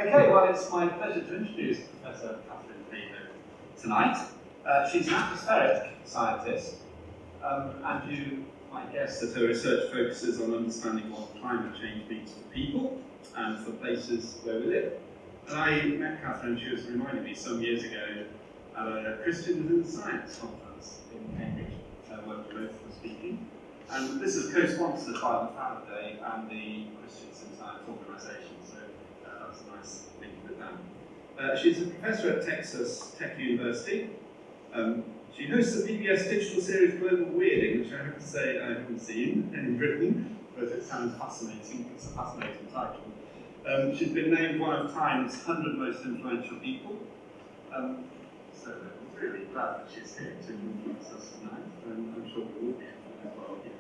Okay, well, it's my pleasure to introduce Professor Katharine Hayhoe tonight. She's an atmospheric scientist, and you might guess that her research focuses on understanding what climate change means for people and for places where we live. And I met Katharine, she was reminding me some years ago at a Christians in Science conference in Cambridge, where we both were speaking. And this is co-sponsored by the Faraday and the Christians in Science organisation, so that was a nice link with them. She's a professor at Texas Tech University. She hosts the PBS digital series Global Weirding, which I have to say I haven't seen in Britain, but it sounds fascinating. It's a fascinating title. She's been named one of Time's 100 most influential people. So we're really glad that she's here to influence us tonight, and I'm sure we will be as well here.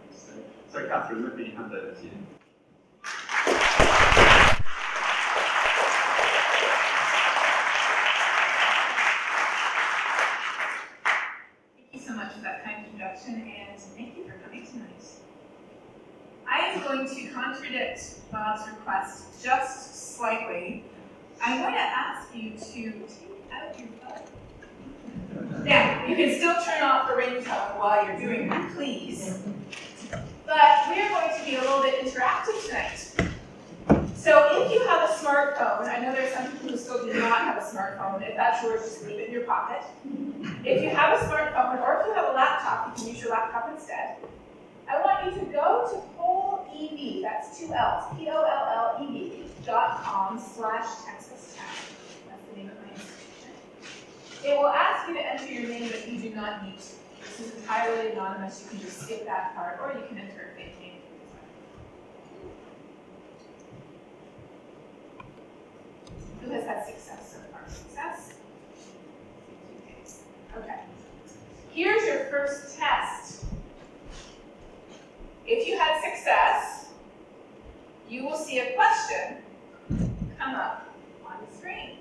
So Katharine, let me hand over to you. Thank you so much for that kind introduction, and thank you for coming tonight. I am going to contradict Bob's request just slightly. I'm going to ask you to take out your phone. Now, you can still turn off the ringtone while you're doing that, please. But we are going to be a little bit interactive tonight. So if you have a smartphone, I know there are some people who still do not have a smartphone. If that's yours, just leave it in your pocket. If you have a smartphone, or if you have a laptop, you can use your laptop instead. I want you to go to pollev, that's 2 L's, pollev.com/TexasTech. That's the name of my institution. It will ask you to enter your name, but you do not need to. This is entirely anonymous. You can just skip that part, or you can enter a fake name. Who has had success so far? Success? Okay. Here's your first test. If you had success, you will see a question come up on the screen.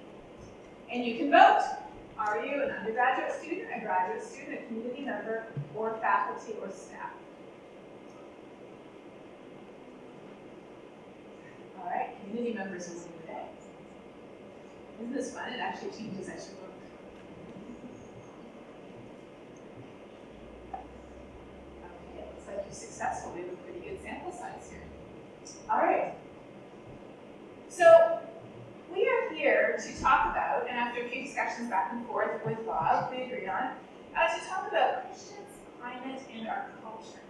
And you can vote. Are you an undergraduate student, a graduate student, a community member, or faculty or staff? All right, community members will win today. Isn't this fun? It actually changes as you vote. Okay, it looks like you're successful. We have a pretty good sample size here. All right. So we are here to talk about, and after a few discussions back and forth with Bob, we agreed on, to talk about Christians, climate, and our culture.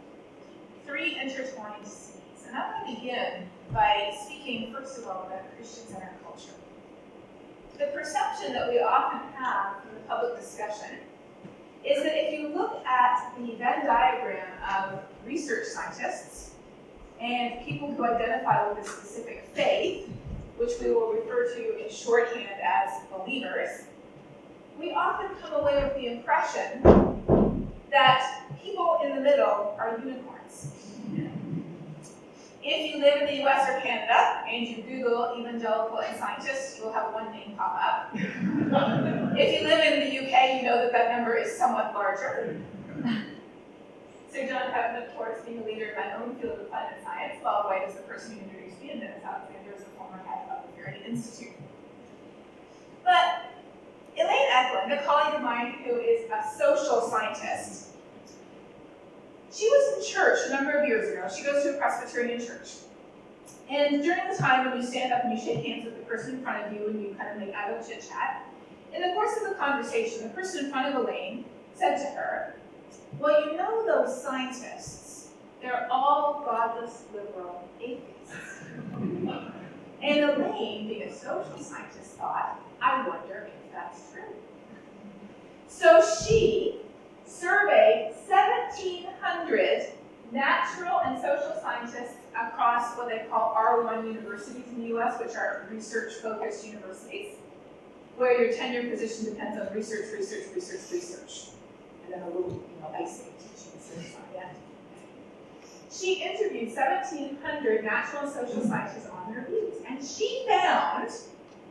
3 intertwined C's. And I'm going to begin by speaking, first of all, about Christians and our culture. The perception that we often have in the public discussion is that if you look at the Venn diagram of research scientists and people who identify with a specific faith, which we will refer to in shorthand as believers, we often come away with the impression that people in the middle are unicorns. If you live in the US or Canada and you Google evangelical and scientists, you will have one name pop up. If you live in the UK, you know that that number is somewhat larger. So John Hutton, of course, being a leader in my own field of climate science, Bob White is the person who introduced me, and Dennis Alexander is the former head of the Faraday Institute. But Elaine Eklund, a colleague of mine who is a social scientist, she was in church a number of years ago. She goes to a Presbyterian church. And during the time when you stand up and you shake hands with the person in front of you and you kind of make idle chit-chat, in the course of the conversation, the person in front of Elaine said to her, well, you know those scientists, they're all godless liberal atheists. And Elaine, being a social scientist, thought, I wonder if that's true. So she surveyed 1,700 natural and social scientists across what they call R1 universities in the US, which are research-focused universities, where your tenure position depends on research. And then a little, icing teaching research on the end. She interviewed 1,700 natural and social scientists on their views, and she found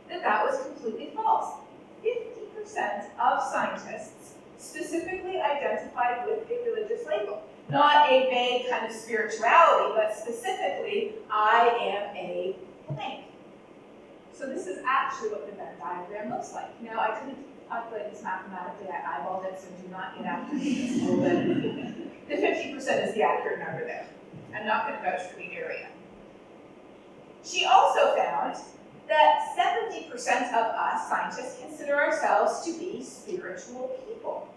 that that was completely false. 50% of scientists specifically identified with a religious label. Not a vague kind of spirituality, but specifically, I am a blank. So this is actually what the Venn diagram looks like. Now, I didn't calculate this mathematically, I eyeballed it, so do not get after me. The 50% is the accurate number there. I'm not going to vouch for the area. She also found that 70% of us scientists consider ourselves to be spiritual people.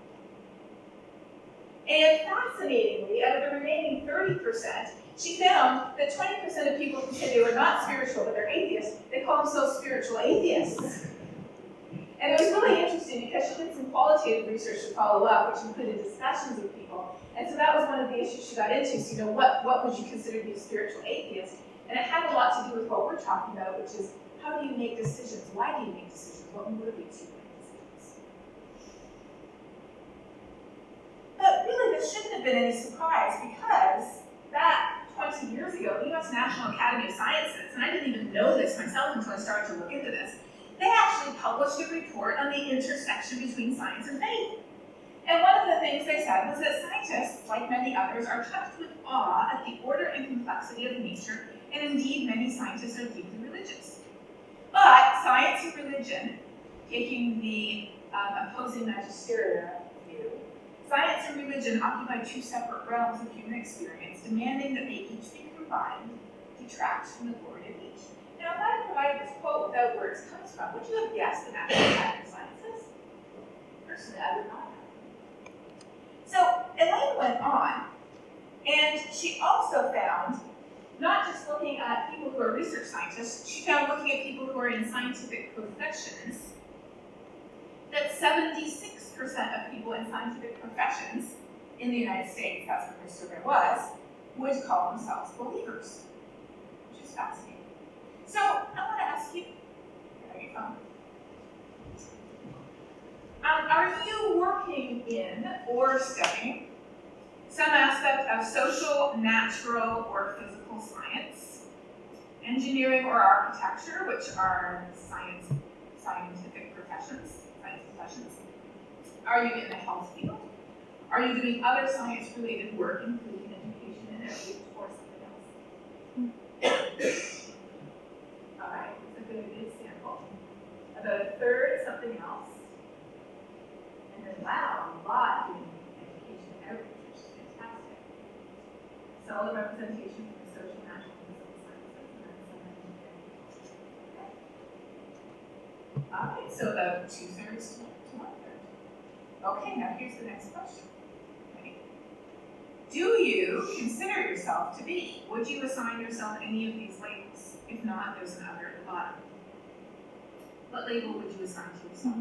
And fascinatingly, out of the remaining 30%, she found that 20% of people who say they were not spiritual, but they're atheists, they call themselves spiritual atheists. And it was really interesting because she did some qualitative research to follow up, which included discussions with people. And so that was one of the issues she got into. So, what would you consider to be a spiritual atheist? And it had a lot to do with what we're talking about, which is how do you make decisions? Why do you make decisions? What motivates you to make decisions? But really, this shouldn't have been any surprise because back 20 years ago, the U.S. National Academy of Sciences, and I didn't even know this myself until I started to look into this, they actually published a report on the intersection between science and faith. And one of the things they said was that scientists, like many others, are touched with awe at the order and complexity of nature, and indeed many scientists are deeply religious. But science and religion, taking the opposing magisterial view, science and religion occupy two separate realms of human experience, demanding that they each be combined, detract from the glory of each. Now, if I had provided this quote without where it comes from, would you have guessed the National Academy of Sciences? Personally, I would not have. So, Elaine went on, and she also found, not just looking at people who are research scientists, she found looking at people who are in scientific professions, that 76% of people in scientific professions in the United States, that's what her survey was, would call themselves believers, which is fascinating. So, I want to ask you, here you go. Are you working in or studying some aspect of social, natural, or physical science, engineering or architecture, which are scientific professions, science professions? Are you in the health field? Are you doing other science-related work, including education and outreach, or something else? All right, that's a good example. About a third, something else. And then, wow, a lot in education and outreach, which is fantastic. Solid representation from the social, natural, and physical sciences, and then some engineering. Okay. All right, so about 2/3 to 1/3. Okay, now here's the next question. Okay. Do you consider yourself to be? Would you assign yourself any of these labels? If not, there's another at the bottom. What label would you assign to yourself?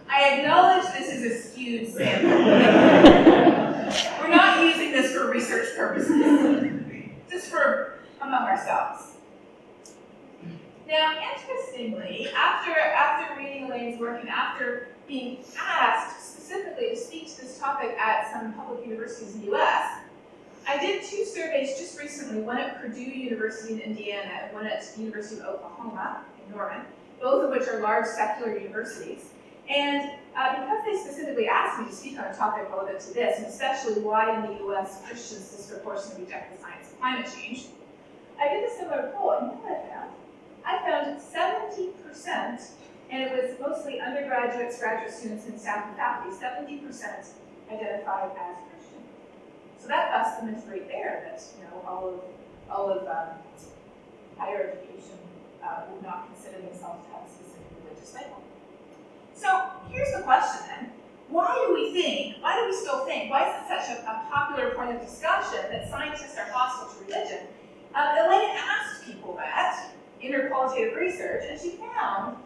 I acknowledge this is a skewed sample. We're not using this for research purposes, just for among ourselves. Now, interestingly, after reading Elaine's work and after being asked specifically to speak to this topic at some public universities in the US, I did 2 surveys just recently, one at Purdue University in Indiana and one at the University of Oklahoma in Norman, both of which are large secular universities. And because they specifically asked me to speak on a topic relevant to this, and especially why in the US Christians disproportionately reject the science of climate change, I did a similar poll, and you know what I found? I found 70%, and it was mostly undergraduates, graduate students, and staff and faculty, 70% identified as Christian. So that busts the myth right there that all of higher education would not consider themselves to have a specific religious label. So here's the question then: why do we still think? Why is it such a popular point of discussion that scientists are hostile to religion? Elaine asked people that in her qualitative research, and she found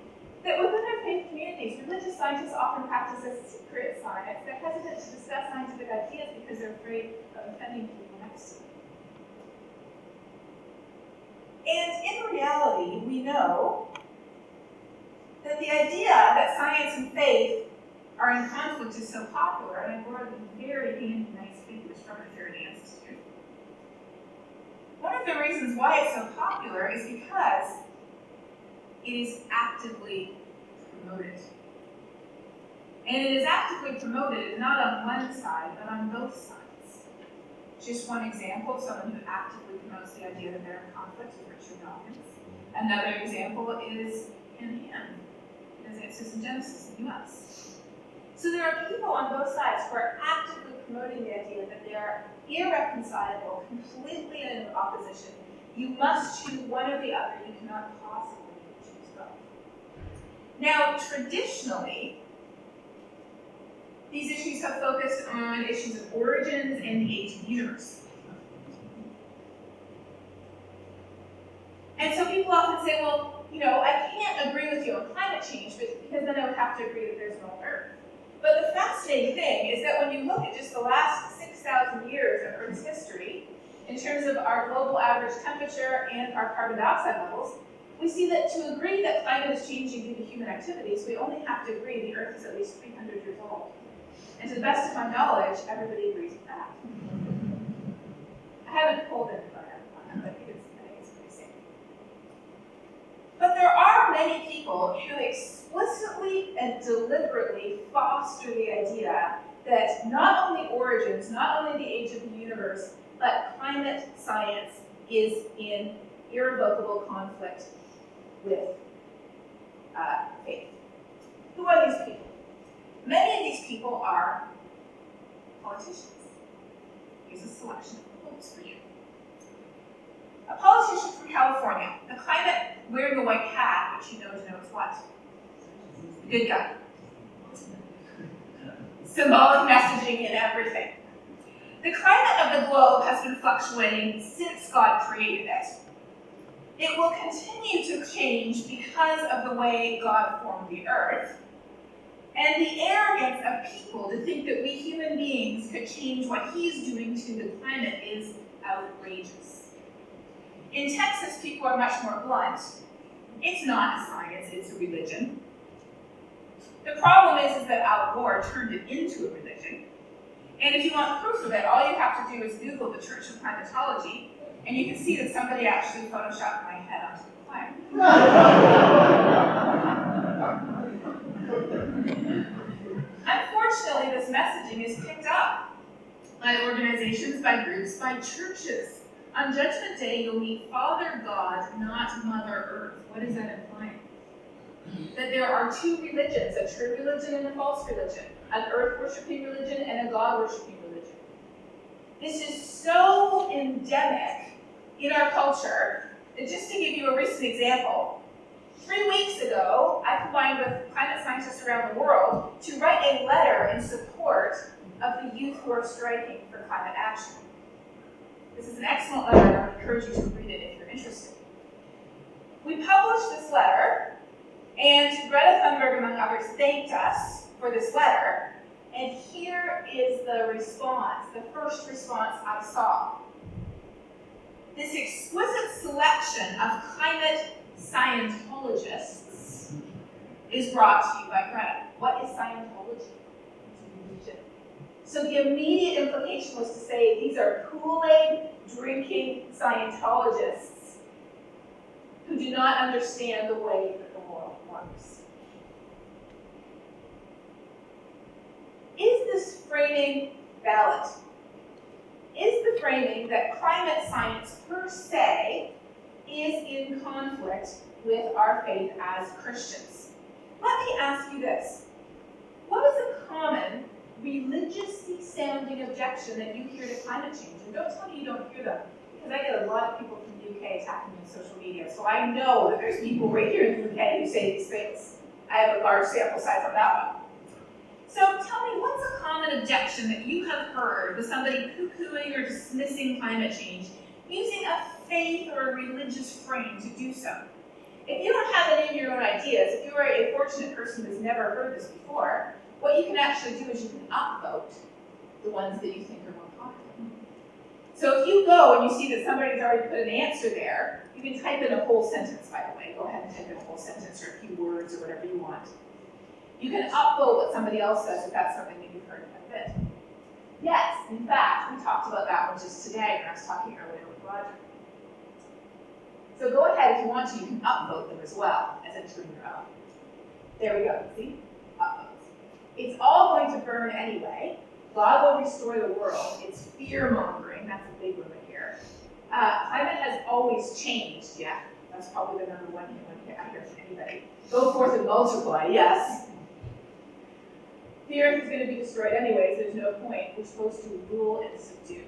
that within their faith communities, religious scientists often practice a secret science. They're hesitant to discuss scientific ideas because they're afraid of offending people next to them. And in reality, we know that the idea that science and faith are in conflict is so popular, and I borrowed these very handy, nice figures from the Faraday Institute. One of the reasons why it's so popular is because it is actively promoted. And it is actively promoted not on one side, but on both sides. Just one example of someone who actively promotes the idea that they're in conflict is Richard Dawkins. Another example is Katharine Hayhoe, as answers in Genesis in the US. So there are people on both sides who are actively promoting the idea that they are irreconcilable, completely in opposition. You must choose one or the other. You cannot possibly choose both. Now, traditionally, these issues have focused on issues of origins and the age of the universe. And so people often say, well, I can't agree with you on climate change because then I would have to agree that there's no Earth. But the fascinating thing is that when you look at just the last 6,000 years of Earth's history, in terms of our global average temperature and our carbon dioxide levels, we see that to agree that climate is changing due to human activities, we only have to agree the Earth is at least 300 years old. And to the best of my knowledge, everybody agrees with that. I haven't pulled anybody on that, but I think it's pretty safe. But there are many people who explicitly and deliberately foster the idea that not only origins, not only the age of the universe, but climate science is in irrevocable conflict with faith. Who are these people? Many of these people are politicians. Here's a selection of quotes for you. A politician from California, the climate wearing a white hat, which you know denotes what? Good guy. Symbolic messaging and everything. The climate of the globe has been fluctuating since God created it. It will continue to change because of the way God formed the earth. And the arrogance of people to think that we human beings could change what he's doing to the planet is outrageous. In Texas, people are much more blunt. It's not a science, it's a religion. The problem is that Al Gore turned it into a religion. And if you want proof of it, all you have to do is Google the Church of Climatology, and you can see that somebody actually photoshopped my head onto the climate. Unfortunately, this messaging is picked up by organizations, by groups, by churches. On Judgment Day, you'll meet Father God, not Mother Earth. What is that implying? That there are two religions, a true religion and a false religion, an earth-worshipping religion and a God-worshipping religion. This is so endemic in our culture that, just to give you a recent example, 3 weeks ago, I combined with climate scientists around the world to write a letter in support of the youth who are striking for climate action. This is an excellent letter, and I would encourage you to read it if you're interested. We published this letter, and Greta Thunberg, among others, thanked us for this letter, and here is the response, the first response I saw. This exquisite selection of climate Scientologists is brought to you by Greta. What is Scientology? So the immediate implication was to say these are Kool-Aid drinking Scientologists who do not understand the way that the world works. Is this framing valid? Is the framing that climate science per se is in conflict with our faith as Christians? Let me ask you this. What is a common religiously sounding objection that you hear to climate change? And don't tell me you don't hear them, because I get a lot of people from the UK attacking me on social media, so I know that there's people right here in the UK who say these things. I have a large sample size on that one. So tell me, what's a common objection that you have heard with somebody poo-pooing or dismissing climate change using a faith or a religious frame to do so? If you don't have any of your own ideas, if you are a fortunate person who's never heard this before, what you can actually do is you can upvote the ones that you think are more popular. So if you go and you see that somebody's already put an answer there, you can type in a whole sentence, by the way. Go ahead and type in a whole sentence or a few words or whatever you want. You can upvote what somebody else says if that's something that you've heard quite a bit. Yes, in fact, we talked about that one just today when I was talking earlier with Roger. So go ahead if you want to, you can upvote them as well as entering your own. There we go, see? Upvotes. It's all going to burn anyway. God will restore the world. It's fear-mongering. and that's a big limit here. Climate has always changed, yeah. That's probably the number one here for anybody. Go forth and multiply, yes. The earth is going to be destroyed anyways, there's no point. We're supposed to rule and subdue.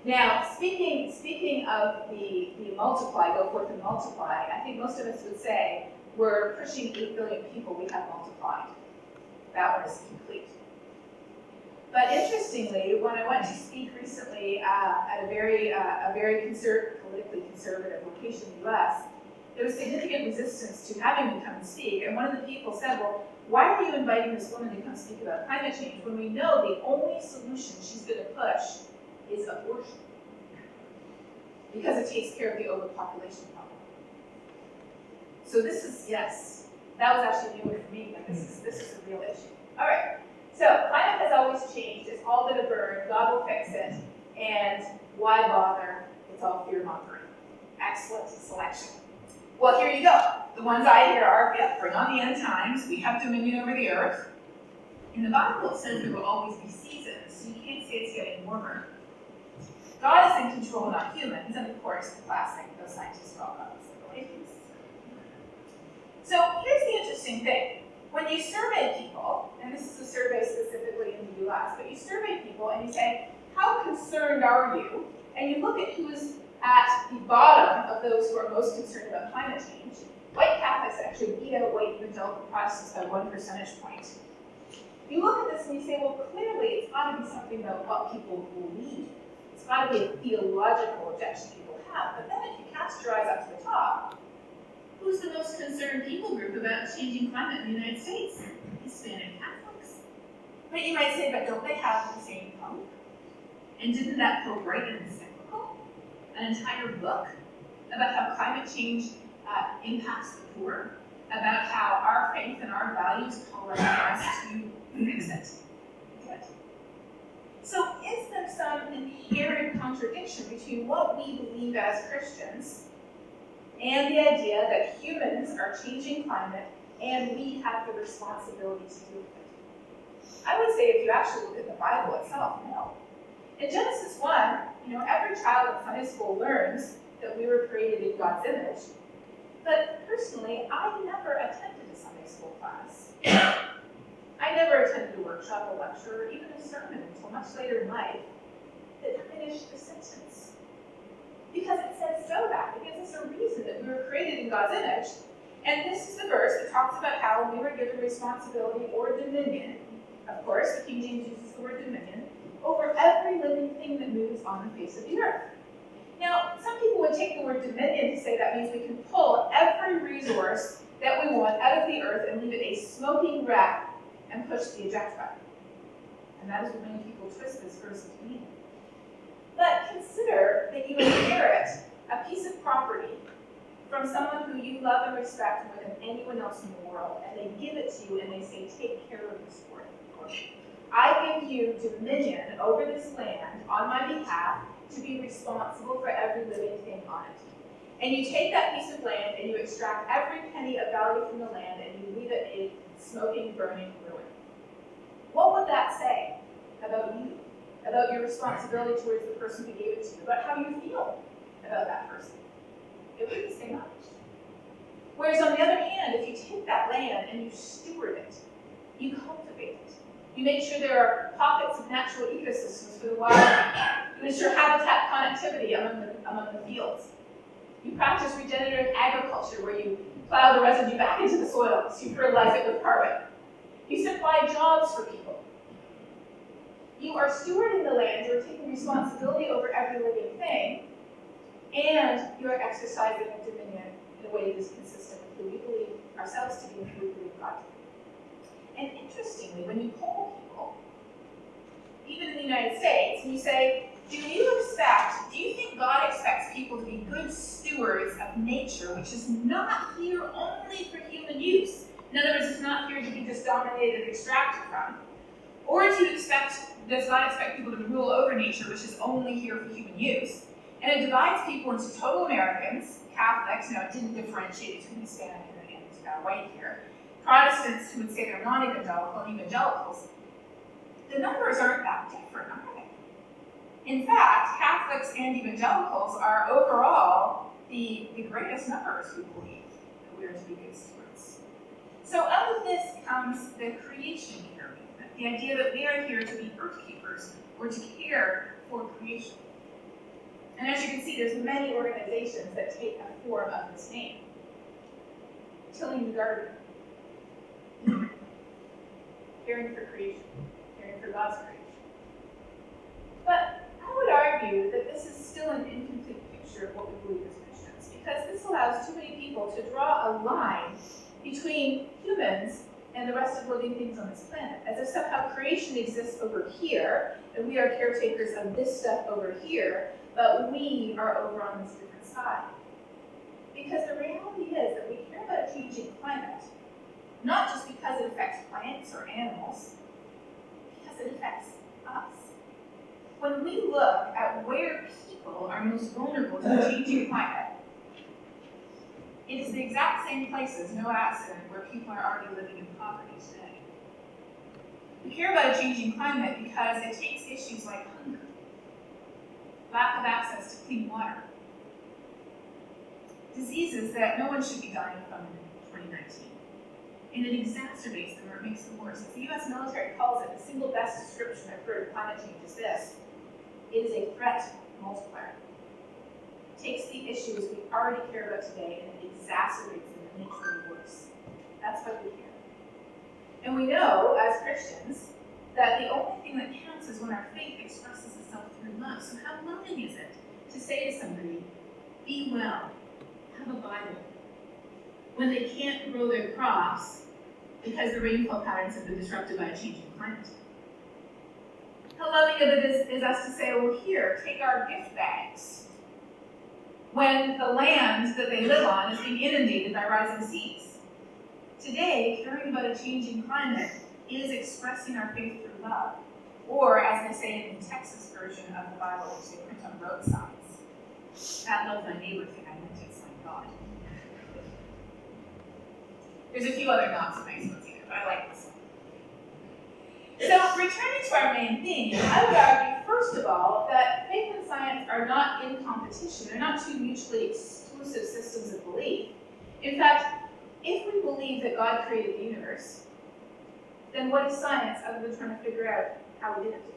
Now, speaking of the multiply, go forth and multiply, I think most of us would say we're pushing 8 billion people we have multiplied. That one is complete. But interestingly, when I went to speak recently at a very politically conservative location in the US, there was significant resistance to having me come and speak. And one of the people said, well, why are you inviting this woman to come speak about climate change when we know the only solution she's going to push is abortion? Because it takes care of the overpopulation problem. So this is, yes, that was actually new for me, but this is a real issue. All right, so climate has always changed. It's all going to burn. God will fix it. And why bother? It's all fear-mongering. Excellent selection. Well, here you go. The ones I hear are, yeah, bring on the end times. We have dominion over the earth. In the Bible, it says there will always be seasons, so you can't say it's getting warmer. God is in control, not humans, and of course, the classic, those scientists are all about this. So here's the interesting thing. When you survey people, and this is a survey specifically in the US, but you survey people and you say, how concerned are you? And you look at who's at the bottom of those who are most concerned about climate change. White Catholics actually beat out white evangelical Protestants by 1 percentage point. You look at this and you say, well, clearly it's got to be something about what people believe. It's got to be a theological objection people have. But then if you cast your eyes up to the top, who's the most concerned people group about changing climate in the United States? Hispanic Catholics. But you might say, but don't they have the same Pope? And didn't that Pope write an encyclical, an entire book, about how climate change impacts the poor, about how our faith and our values call us to fix it? Good. So is there some inherent contradiction between what we believe as Christians and the idea that humans are changing climate and we have the responsibility to deal with it? I would say if you actually look at the Bible itself, no. In Genesis 1, every child in Sunday school learns that we were created in God's image. But personally, I never attended a Sunday school class. I never attended a workshop, a lecture, or even a sermon until much later in life that finished the sentence. Because it says so that. It gives us a reason that we were created in God's image. And this is the verse that talks about how we were given responsibility or dominion. Of course, the King James uses the word dominion, over every living thing that moves on the face of the earth. Now, some people would take the word dominion to say that means we can pull every resource that we want out of the earth and leave it a smoking wreck and push the eject button. And that is what many people twist this verse into meaning. But consider that you inherit a piece of property from someone who you love and respect more than anyone else in the world, and they give it to you and they say, take care of this for you. I give you dominion over this land on my behalf to be responsible for every living thing on it. And you take that piece of land and you extract every penny of value from the land and you leave it a smoking, burning ruin. What would that say about you? About your responsibility towards the person who gave it to you? About how you feel about that person? It wouldn't say much. Whereas on the other hand, if you take that land and you steward it, you cultivate it, you make sure there are pockets of natural ecosystems for the wildlife. You ensure habitat connectivity among the fields. You practice regenerative agriculture where you plow the residue back into the soil so you fertilize it with carbon. You supply jobs for people. You are stewarding the land, you are taking responsibility over every living thing, and you are exercising a dominion in a way that is consistent with who we believe ourselves to be and who we believe God to be. And interestingly, when you poll people, even in the United States, and you say, do you think God expects people to be good stewards of nature, which is not here only for human use? In other words, it's not here to be just dominated and extracted from. Or does God expect people to rule over nature, which is only here for human use? And it divides people into total Americans, Catholics, it didn't differentiate between Hispanic and white here, Protestants who would say they're non-evangelical, and evangelicals. The numbers aren't that different, are they? In fact, Catholics and evangelicals are overall the greatest numbers who believe that we are to be good stewards. So out of this comes the creation care movement, the idea that we are here to be earth keepers or to care for creation. And as you can see, there's many organizations that take a form of this name. Tilling the garden, caring for creation, caring for God's creation. But I would argue that this is still an incomplete picture of what we believe as Christians, because this allows too many people to draw a line between humans and the rest of living things on this planet, as if somehow creation exists over here, and we are caretakers of this stuff over here, but we are over on this different side. Because the reality is that we care about a changing climate, not just because it affects plants or animals, because it affects us. When we look at where people are most vulnerable to the changing climate, it is the exact same places, no accident, where people are already living in poverty today. We care about a changing climate because it takes issues like hunger, lack of access to clean water, diseases that no one should be dying from in 2019. And it exacerbates them or it makes them worse. As the US military calls it, the single best description I've heard of climate change is this: it is a threat multiplier. It takes the issues we already care about today and it exacerbates them and makes them worse. That's why we care. And we know, as Christians, that the only thing that counts is when our faith expresses itself through love. So how loving is it to say to somebody, be well, have a Bible, when they can't grow their crops because the rainfall patterns have been disrupted by a changing climate? How loving of it is us to say, well, here, take our gift bags, when the land that they live on is being inundated by rising seas. Today, caring about a changing climate is expressing our faith through love, or as they say in the Texas version of the Bible, which they print on road signs, that love thy neighbor thing I meant to explain God. There's a few other not so nice ones here, but I like this one. So, returning to our main theme, I would argue, first of all, that faith and science are not in competition. They're not two mutually exclusive systems of belief. In fact, if we believe that God created the universe, then what is science other than trying to figure out how we did it?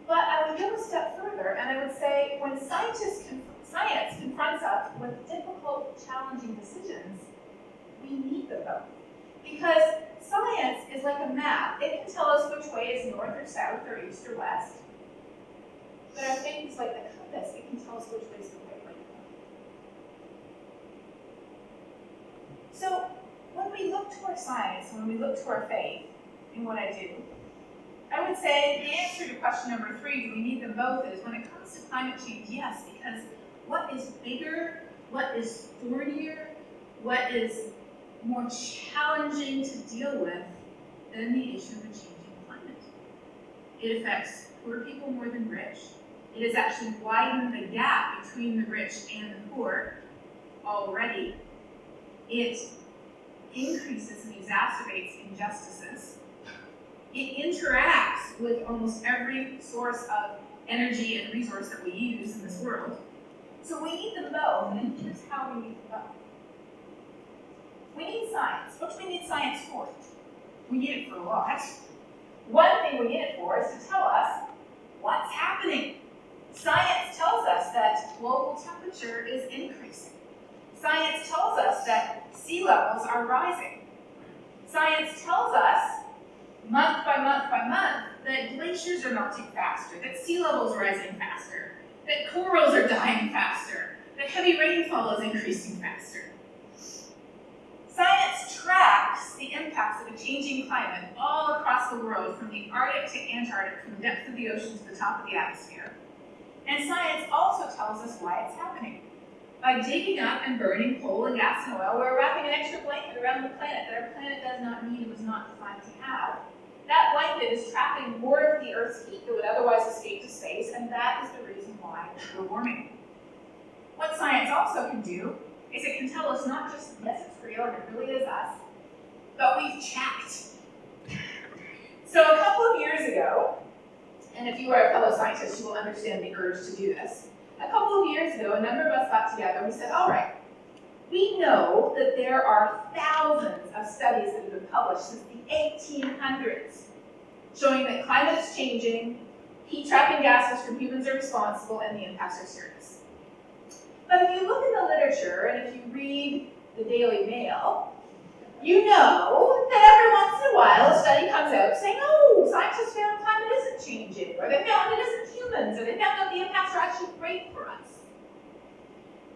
But I would go a step further, and I would say when science confronts us with difficult, challenging decisions, we need them both. Because science is like a map. It can tell us which way is north or south or east or west. But our faith is like the compass. It can tell us which way is the right way to go. So when we look to our science, when we look to our faith in what I do, I would say the answer to question number 3, do we need them both, is when it comes to climate change, yes, because what is bigger, what is thornier, what is more challenging to deal with than the issue of a changing climate? It affects poor people more than rich. It has actually widened the gap between the rich and the poor already. It increases and exacerbates injustices. It interacts with almost every source of energy and resource that we use in this world. So we need them both, and here's how we need them both. We need science. What do we need science for? We need it for a lot. One thing we need it for is to tell us what's happening. Science tells us that global temperature is increasing. Science tells us that sea levels are rising. Science tells us, month by month by month, that glaciers are melting faster, that sea levels are rising faster, that corals are dying faster, that heavy rainfall is increasing faster. Science tracks the impacts of a changing climate all across the world, from the Arctic to Antarctic, from the depth of the ocean to the top of the atmosphere. And science also tells us why it's happening. By digging up and burning coal and gas and oil, we're wrapping an extra blanket around the planet that our planet does not need and was not designed to have. That blanket is trapping more of the Earth's heat that would otherwise escape to space, and that is the reason why we're warming. What science also can do is it can tell us not just, yes, it's real and it really is us, but we've checked. So a couple of years ago, and if you are a fellow scientist, you will understand the urge to do this. A couple of years ago, a number of us got together and we said, all right, we know that there are thousands of studies that have been published since the 1800s showing that climate is changing, heat-trapping gases from humans are responsible, and the impacts are serious. But if you look in the literature, and if you read the Daily Mail, you know that every once in a while a study comes out saying, oh, scientists found climate isn't changing, or they found it isn't humans, or they found that the impacts are actually great for us.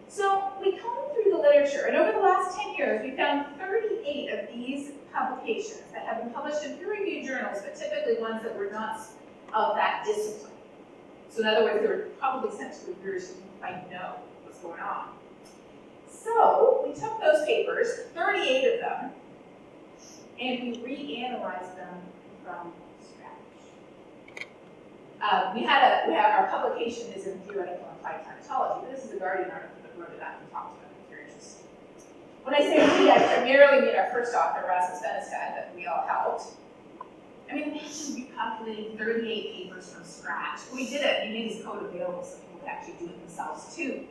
So we combed through the literature, and over the last 10 years, we found 38 of these publications that have been published in peer-reviewed journals, but typically ones that were not of that discipline. So in other words, they were probably sent to reviewers who might know what's going on. So we took those papers, 38 of them, and we reanalyzed them from scratch. Our publication is in Theoretical and Applied Climatology, but this is a Guardian article that wrote it up and talked about it if you're interested. When I say we, I primarily mean our first author, Rasmus Benestad, that we all helped. I mean, imagine recalculating 38 papers from scratch. We did it. We made his code available so people could actually do it themselves too,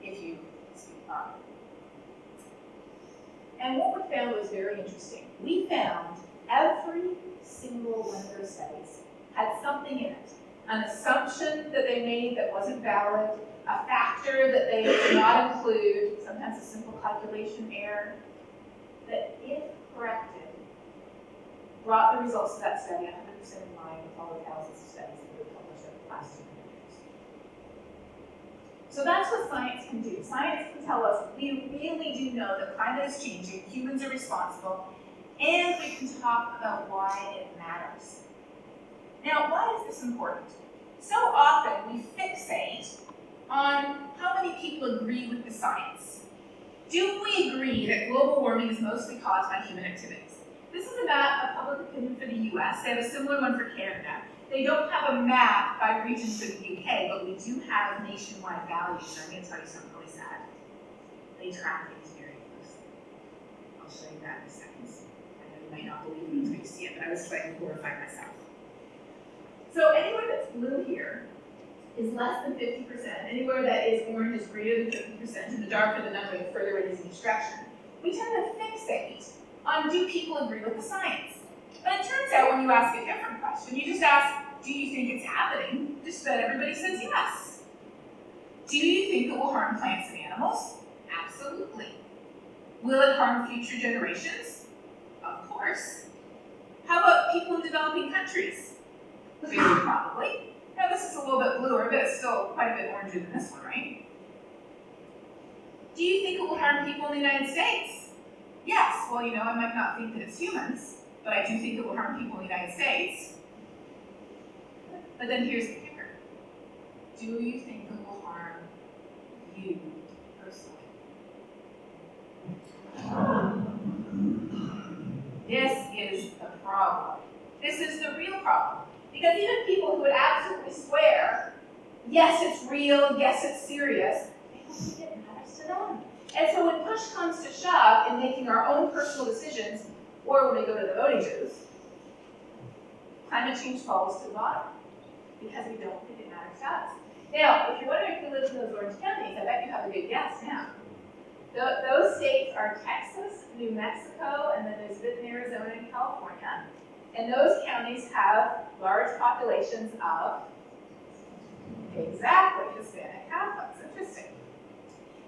if you speak up. And what we found was very interesting. We found every single one of those studies had something in it. An assumption that they made that wasn't valid, a factor that they did not include, sometimes a simple calculation error, that if corrected, brought the results of that study 100% in line with all the thousands of studies that have been published over the last 200 years. So that's what science can do. Science can tell us we really do know that climate is changing, humans are responsible, and we can talk about why it matters. Now, why is this important? So often we fixate on how many people agree with the science. Do we agree that global warming is mostly caused by human activities? This is about a public opinion for the US. They have a similar one for Canada. They don't have a map by region for the UK, but we do have nationwide values. I'm going to tell you something really sad. They track things very closely. I'll show you that in a second. I know you might not believe me until you see it, but I was slightly horrified myself. So anywhere that's blue here is less than 50%. Anywhere that is orange is greater than 50%, and the darker the number, the further it is in each direction. We tend to fixate on do people agree with the science? But it turns out when you ask a different question, you just ask, do you think it's happening? Just about everybody says yes. Do you think it will harm plants and animals? Absolutely. Will it harm future generations? Of course. How about people in developing countries? Very probably. Now this is a little bit bluer, but it's still quite a bit oranger than this one, right? Do you think it will harm people in the United States? Yes. Well, you know, I might not think that it's humans, but I do think it will harm people in the United States. But then here's the kicker. Do you think it will harm you personally? This is the problem. This is the real problem. Because even people who would absolutely swear, yes, it's real, yes, it's serious, they don't think it matters to them. And so when push comes to shove in making our own personal decisions, or when we go to the voting booth, climate change falls to the bottom because we don't think it matters to us. Now, if you're wondering who lives in those orange counties, I bet you have a good guess now. Those states are Texas, New Mexico, and then there's a bit in Arizona and California. And those counties have large populations of, exactly, Hispanic Catholics. Interesting.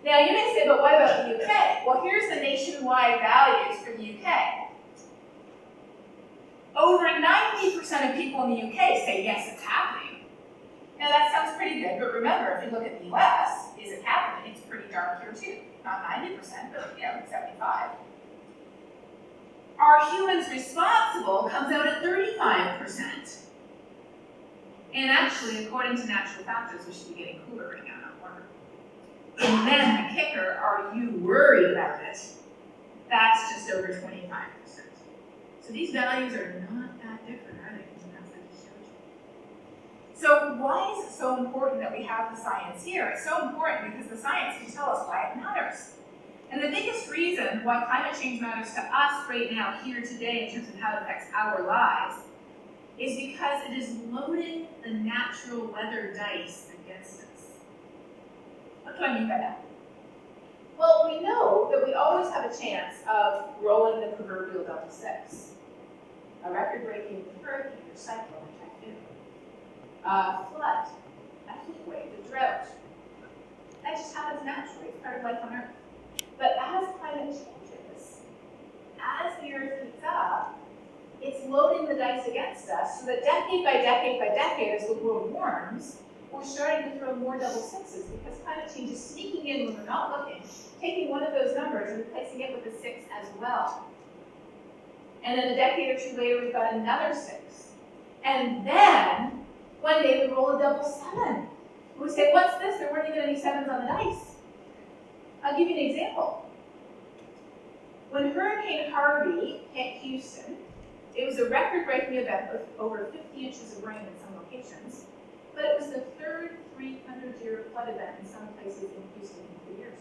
Now, you may say, but what about the UK? Well, here's the nationwide values for the UK. Over 90% of people in the UK say, yes, it's happening. Now, that sounds pretty good, but remember, if you look at the US, is it happening? It's pretty dark here, too. Not 90%, but, 75%. Are humans responsible comes out at 35%. And actually, according to natural factors, we should be getting cooler right now, not warmer. And then the kicker, are you worried about it? That's just over 25%. So these values are not that different, are they? So why is it so important that we have the science here? It's so important because the science can tell us why it matters. And the biggest reason why climate change matters to us right now, here today, in terms of how it affects our lives, is because it is loading the natural weather dice against us. What do I mean by that? Well, we know that we always have a chance of rolling the proverbial double six. A record-breaking hurricane or cyclone or typhoon. A flood, a heat wave, a drought. That just happens naturally, it's part of life on Earth. But as climate changes, as the Earth heats up, it's loading the dice against us so that decade by decade by decade, as the world warms, we're starting to throw more double sixes because climate change is sneaking in when we're not looking, taking one of those numbers and replacing it with a 6 as well. And then a decade or two later, we've got another 6. And then, one day we roll a double 7. We say, what's this? There weren't even any 7s on the dice. I'll give you an example. When Hurricane Harvey hit Houston, it was a record-breaking event with over 50 inches of rain in some locations, but it was the third 300-year flood event in some places in Houston in 3 years.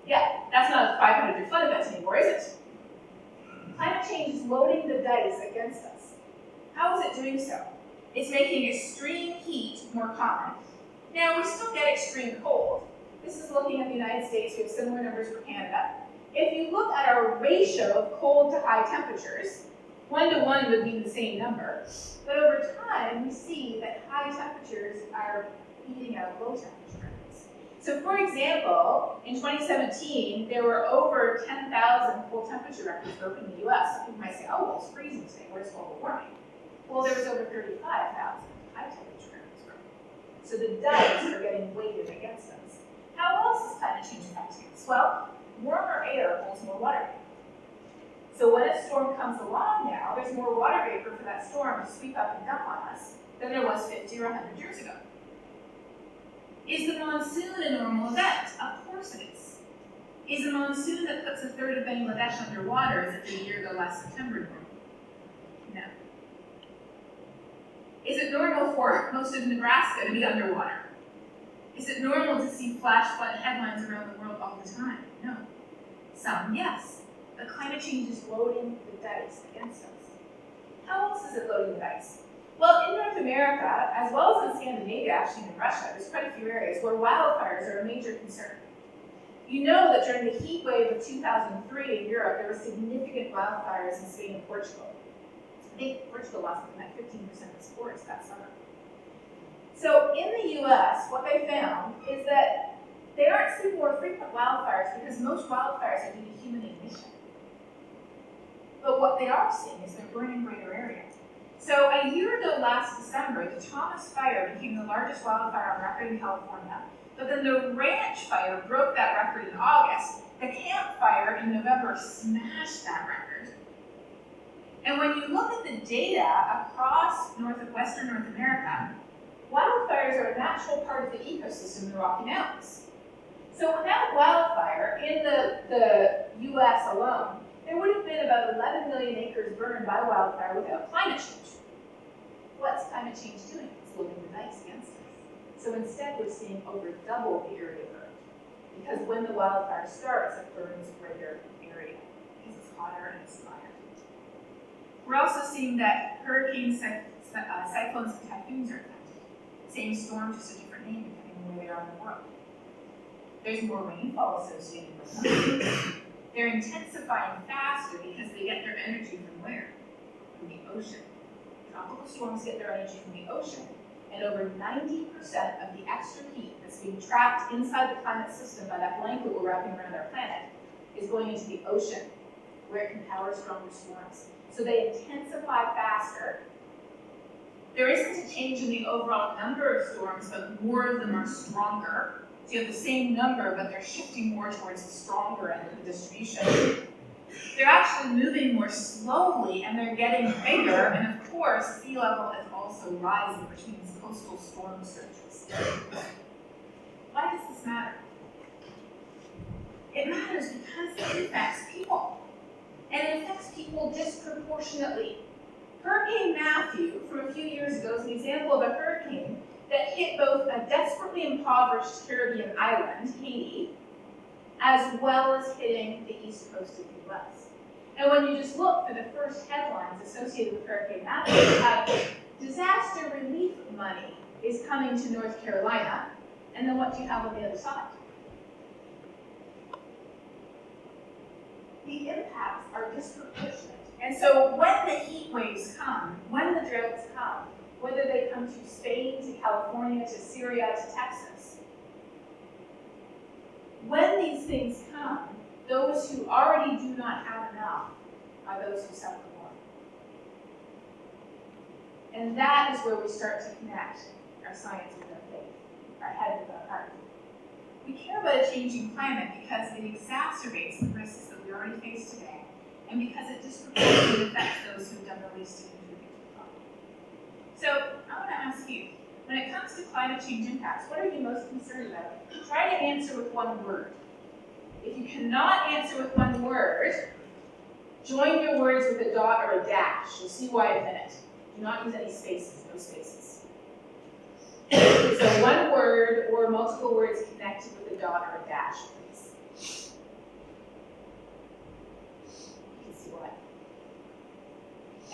Yeah, that's not a 500-year flood event anymore, is it? Climate change is loading the dice against us. How is it doing so? It's making extreme heat more common. Now, we still get extreme cold. This is looking at the United States. We have similar numbers for Canada. If you look at our ratio of cold to high temperatures, 1 to 1 would be the same number. But over time, we see that high temperatures are beating out low temperature areas. So for example, in 2017, there were over 10,000 cold temperature records broken in the US. Some people might say, oh, well, it's freezing today. Where's global warming? Well, there was over 35,000 high temperature records broken. So the dice are getting weighted against us. How else is climate change affecting us? Well, warmer air holds more water vapor. So when a storm comes along now, there's more water vapor for that storm to sweep up and dump on us than there was 50 or 100 years ago. Is the monsoon a normal event? Of course it is. Is a monsoon that puts a third of Bangladesh underwater, is it the year ago last September normal? No. Is it normal for most of Nebraska to be underwater? Is it normal to see flash flood headlines around the world all the time? No. Some, yes. But climate change is loading the dice against us. How else is it loading the dice? Well, in North America, as well as in Scandinavia, actually in Russia, there's quite a few areas where wildfires are a major concern. You know that during the heat wave of 2003 in Europe, there were significant wildfires in Spain and Portugal. I think Portugal lost something like 15% of its forests that summer. So in the US, what they found is that they aren't seeing more frequent wildfires because most wildfires are due to human ignition. But what they are seeing is they're burning greater area. So a year ago last December, the Thomas Fire became the largest wildfire on record in California. But then the Ranch Fire broke that record in August. The Camp Fire in November smashed that record. And when you look at the data across Western North America, wildfires are a natural part of the ecosystem in the Rocky Mountains. So without wildfire, in the US alone, there would have been about 11 million acres burned by wildfire without climate change. What's climate change doing? It's loading the dice against us. So instead, we're seeing over double the area burned. Because when the wildfire starts, it burns greater area because it's hotter and it's drier. We're also seeing that hurricanes, cyclones, and typhoons are affected. Same storm, just a different name depending on where they are in the world. There's more rainfall associated with them. They're intensifying faster because they get their energy from where? From the ocean. Tropical storms get their energy from the ocean, and over 90% of the extra heat that's being trapped inside the climate system by that blanket we're wrapping around our planet is going into the ocean, where it can power stronger storms. So they intensify faster. There isn't a change in the overall number of storms, but more of them are stronger. So you have the same number, but they're shifting more towards the stronger end of the distribution. They're actually moving more slowly, and they're getting bigger, and of course, sea level is also rising, which means coastal storm surges. Why does this matter? It matters because it affects people, and it affects people disproportionately. Hurricane Matthew, from a few years ago, is an example of a hurricane that hit both a desperately impoverished Caribbean island, Haiti, as well as hitting the east coast of the US. And when you just look for the first headlines associated with Hurricane Matthew, you have disaster relief money is coming to North Carolina, and then what do you have on the other side? The impacts are disproportionate. And so when the heat waves come, when the droughts come, whether they come to Spain, to California, to Syria, to Texas, when these things come, those who already do not have enough are those who suffer more. And that is where we start to connect our science with our faith, our head with our heart. We care about a changing climate because it exacerbates the risks that we already face today, and because it disproportionately affects those who have done the least to contribute to the problem. So I want to ask you, when it comes to climate change impacts, what are you most concerned about? Try to answer with one word. If you cannot answer with one word, join your words with a dot or a dash. You'll see why in a minute. Do not use any spaces, no spaces. So one word or multiple words connected with a dot or a dash, please. You can see why.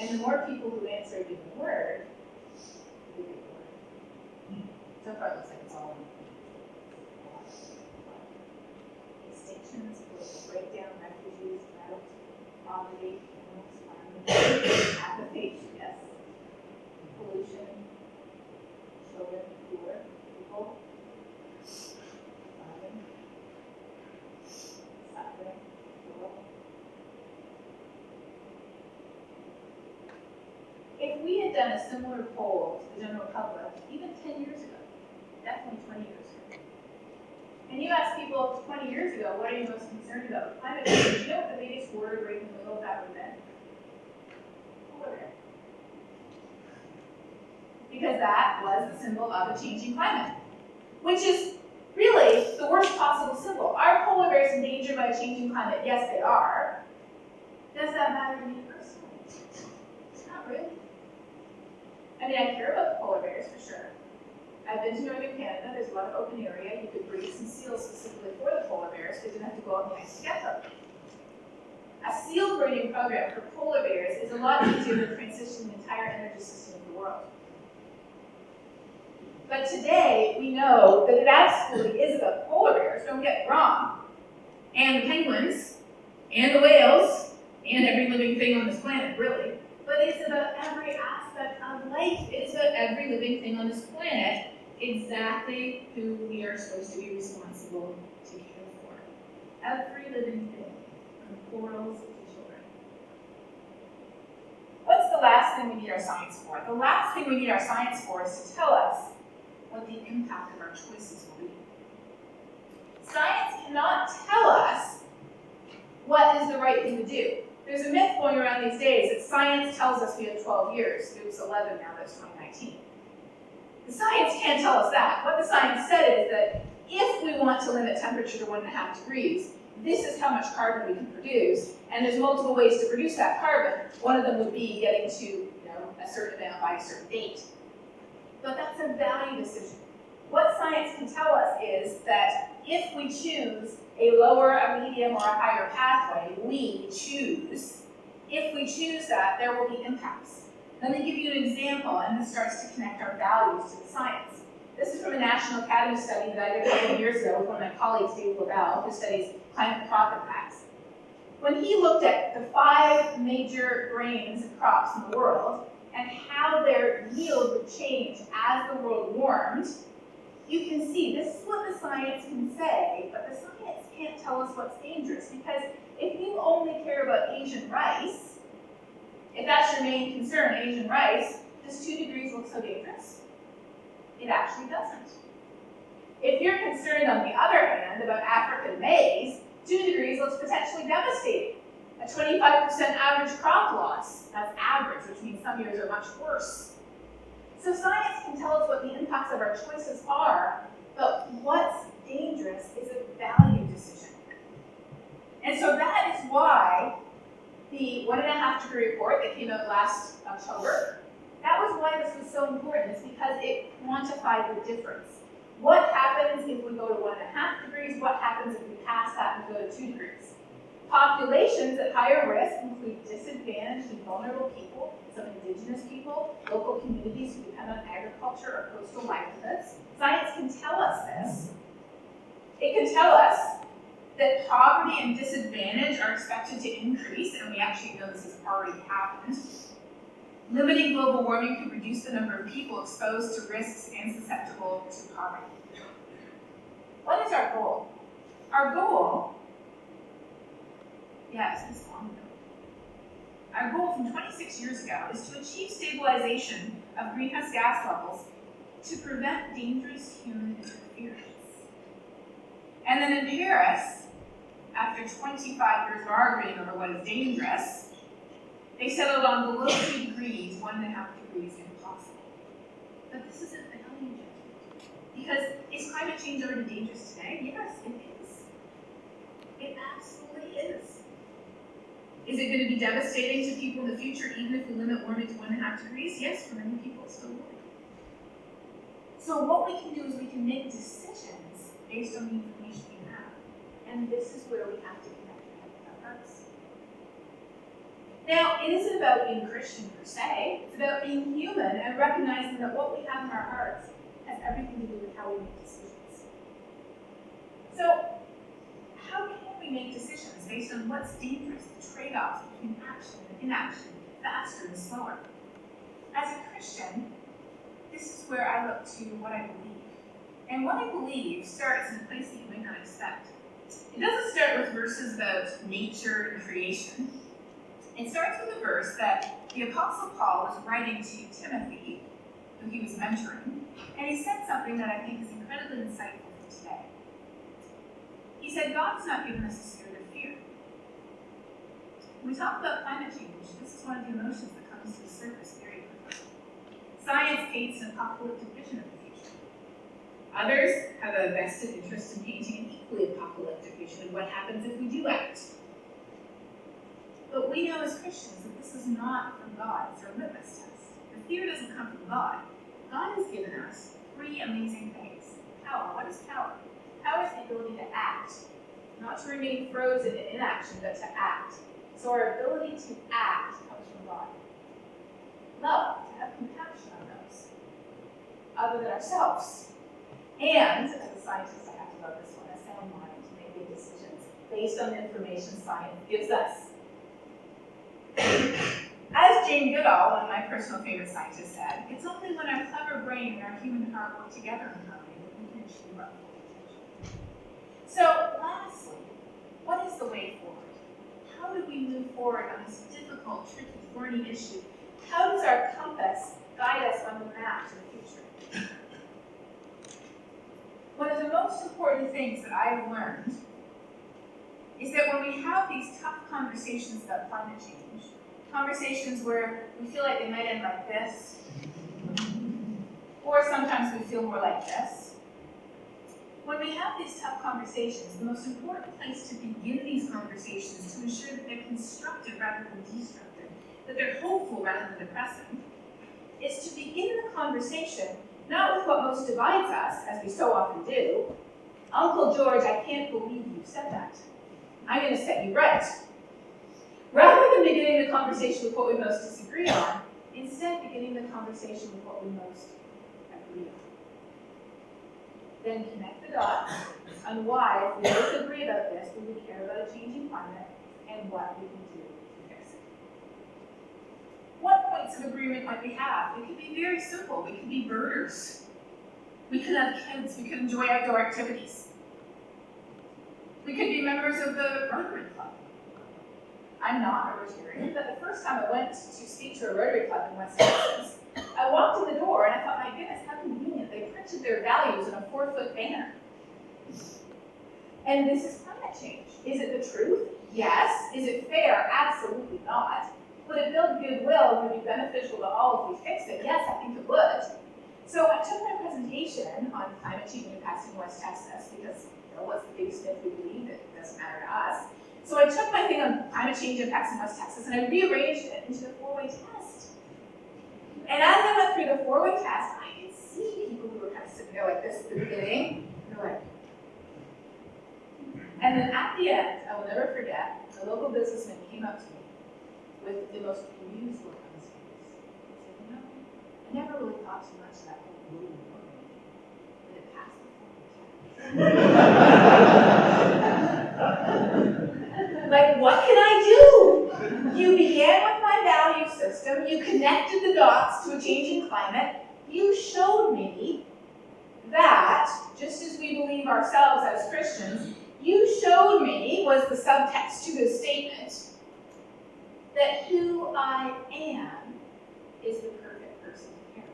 And the more people who answer a given word, the bigger the word. So far it looks like it's all in. Extinctions, political breakdown, refugees, drought, poverty, animals, apathy, yes. Pollution, children, poor, people, farming, suffering, war. If we had done a similar poll to the general public, even 10 years ago, definitely 20 years ago, and you ask people 20 years ago, what are you most concerned about? Climate change. You know what the biggest word right in the middle of that would have been? Polar bear. Because that was the symbol of a changing climate, which is really the worst possible symbol. Are polar bears endangered by a changing climate? Yes, they are. Does that matter to me personally? Not really. I mean, I care about the polar bears for sure. I've been to northern Canada. There's a lot of open area. You could breed some seals specifically for the polar bears because you don't have to go out in the ice to get them. A seal breeding program for polar bears is a lot easier than transitioning the entire energy system of the world. But today, we know that it absolutely is about polar bears, don't get me wrong, and the penguins, and the whales, and every living thing on this planet, really. But it's about every aspect of life. It's about every living thing on this planet, exactly who we are supposed to be responsible to care for. Every living thing, from corals to children. What's the last thing we need our science for? The last thing we need our science for is to tell us what the impact of our choices will be. Science cannot tell us what is the right thing to do. There's a myth going around these days that science tells us we have 12 years. It was 11 now, that's 2019. The science can't tell us that. What the science said is that if we want to limit temperature to 1.5 degrees, this is how much carbon we can produce, and there's multiple ways to produce that carbon. One of them would be getting to a certain amount by a certain date. But that's a value decision. What science can tell us is that if we choose a lower, a medium, or a higher pathway, we choose. If we choose that, there will be impacts. Let me give you an example, and this starts to connect our values to the science. This is from a National Academy study that I did a couple of years ago with one of my colleagues, Dave Lavelle, who studies climate crop impacts. When he looked at the 5 major grains and crops in the world, and how their yield would change as the world warmed, you can see this is what the science can say, but the science can't tell us what's dangerous, because if you only care about Asian rice, if that's your main concern, Asian rice, does 2 degrees look so dangerous? It actually doesn't. If you're concerned, on the other hand, about African maize, 2 degrees looks potentially devastating. A 25% average crop loss, that's average, which means some years are much worse. So science can tell us what the impacts of our choices are, but what's dangerous is a value decision. And so that is why the 1.5 degree report that came out last October, that was why this was so important, is because it quantified the difference. What happens if we go to 1.5 degrees? What happens if we pass that and go to 2 degrees? Populations at higher risk include disadvantaged and vulnerable people, some indigenous people, local communities who depend on agriculture or coastal livelihoods. Science can tell us this. It can tell us that poverty and disadvantage are expected to increase, and we actually know this has already happened. Limiting global warming could reduce the number of people exposed to risks and susceptible to poverty. What is our goal? Our goal, yes, this long ago. Our goal from 26 years ago is to achieve stabilization of greenhouse gas levels to prevent dangerous human interference. And then in Paris, after 25 years of arguing over what is dangerous, they settled on below 2 degrees, 1.5 degrees impossible. But this isn't a value judgment. Because is climate change already dangerous today? Yes, it is. It absolutely is. Is it going to be devastating to people in the future even if we limit warming to 1.5 degrees? Yes, for many people it still will. So what we can do is we can make decisions based on the information we have. And this is where we have to connect our head with our hearts. Now, it isn't about being Christian per se. It's about being human and recognizing that what we have in our hearts has everything to do with how we make decisions. So, how can we make decisions based on what's dangerous, the trade-offs between action and inaction, faster and slower? As a Christian, this is where I look to what I believe. And what I believe starts in a place that you might not expect. It doesn't start with verses about nature and creation. It starts with a verse that the Apostle Paul was writing to Timothy, who he was mentoring, and he said something that I think is incredibly insightful for today. He said, God has not given us a spirit of fear. When we talk about climate change, this is one of the emotions that comes to the surface very quickly. Science paints an apocalyptic vision of the future. Others have a vested interest in painting an equally apocalyptic vision of what happens if we do act. But we know as Christians that this is not from God. It's our litmus test. The fear doesn't come from God. God has given us 3 amazing things. Power. What is power? Power is the ability to act. Not to remain frozen in inaction, but to act. So our ability to act comes from God. Love, to have compassion on those other than ourselves. And, as a scientist, I have to love this one, a sound mind to make good decisions based on the information science gives us. As Jane Goodall, one of my personal favorite scientists, said, it's only when our clever brain and our human heart work together in harmony that we can achieve our full potential. So, lastly, what is the way forward? How do we move forward on this difficult, tricky, thorny issue? How does our compass guide us on the map to the future? One of the most important things that I have learned is that when we have these tough conversations about climate change, conversations where we feel like they might end like this, or sometimes we feel more like this, when we have these tough conversations, the most important place to begin these conversations to ensure that they're constructive rather than destructive, that they're hopeful rather than depressing, is to begin the conversation not with what most divides us, as we so often do. Uncle George, I can't believe you said that. I'm going to set you right. Rather than beginning the conversation with what we most disagree on, instead beginning the conversation with what we most agree on. Then connect the dots on why, if we both agree about this, we would care about a changing climate and what we can do to fix it. What points of agreement might we have? It could be very simple. We could be birders. We could have kids. We could enjoy outdoor activities. We could be members of the Rotary Club. I'm not a Rotarian, but the first time I went to speak to a Rotary Club in West Texas, I walked in the door and I thought, my goodness, how convenient. They printed their values in a 4-foot banner. And this is climate change. Is it the truth? Yes. Is it fair? Absolutely not. Would it build goodwill and would it be beneficial to all if we fixed it? Yes, I think it would. So I took my presentation on climate change impacts in West Texas because what's the biggest myth we believe? It doesn't matter to us. So I took my thing on climate change impacts in West Texas and I rearranged it into the 4-way test. And as I went through the 4-way test, I could see people who were kind of sitting there like this at the beginning, the end, I will never forget, a local businessman came up to me with the most amused look on his face. He said, I never really thought too much of that whole rule of money, but it passed the form. Like, what can I do? You began with my value system, you connected the dots to a changing climate, you showed me that, just as we believe ourselves as Christians, you showed me, was the subtext to this statement, that who I am is the perfect person to carry.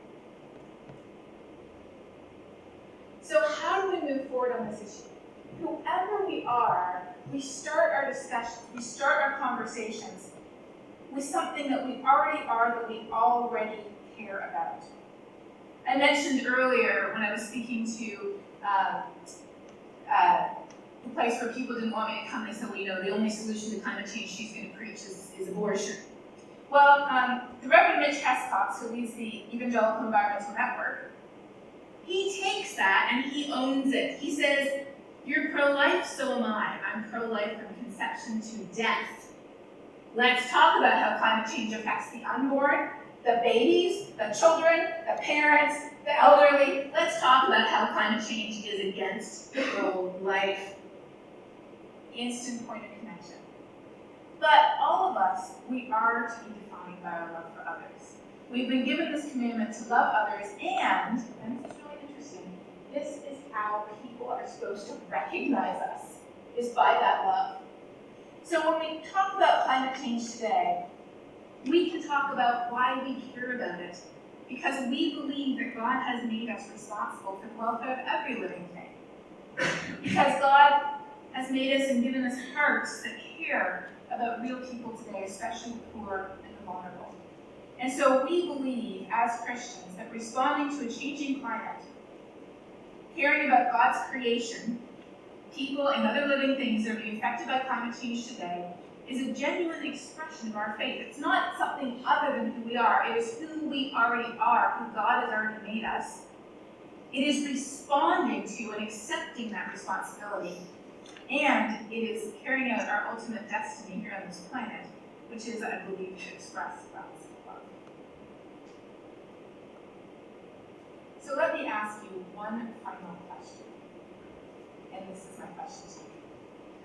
So how do we move forward on this issue? Whoever we are, we start our discussions, we start our conversations with something that we already are, that we already care about. I mentioned earlier when I was speaking to the place where people didn't want me to come, they said, well, the only solution to climate change she's going to preach is abortion. Well, the Reverend Mitch Hescox, who leads the Evangelical Environmental Network, he takes that and he owns it. He says, you're pro-life, so am I. I'm pro-life from conception to death. Let's talk about how climate change affects the unborn, the babies, the children, the parents, the elderly. Let's talk about how climate change is against pro-life. Instant point of connection. But all of us, we are to be defined by our love for others. We've been given this commandment to love others, and this is really interesting, this is how people are supposed to recognize us, is by that love. So when we talk about climate change today, we can talk about why we care about it, because we believe that God has made us responsible for the welfare of every living thing. Because God has made us and given us hearts that care about real people today, especially the poor and the vulnerable. And so we believe, as Christians, that responding to a changing climate, caring about God's creation, people and other living things that are being affected by climate change today, is a genuine expression of our faith. It's not something other than who we are. It is who we already are, who God has already made us. It is responding to and accepting that responsibility. And it is carrying out our ultimate destiny here on this planet, which is, I believe, to express God's love. So let me ask you one final question. And this is my question to you.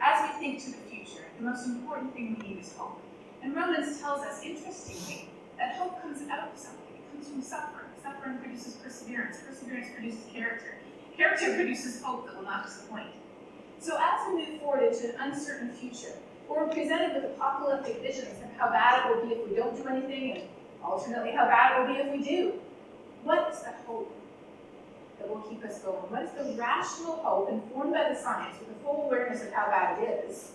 As we think to the future, the most important thing we need is hope. And Romans tells us, interestingly, that hope comes out of something. It comes from suffering. Suffering produces perseverance. Perseverance produces character. Character produces hope that will not disappoint. So as we move forward into an uncertain future, where we're presented with apocalyptic visions of how bad it will be if we don't do anything, and alternately how bad it will be if we do, what is the hope that will keep us going? What is the rational hope informed by the science with a full awareness of how bad it is?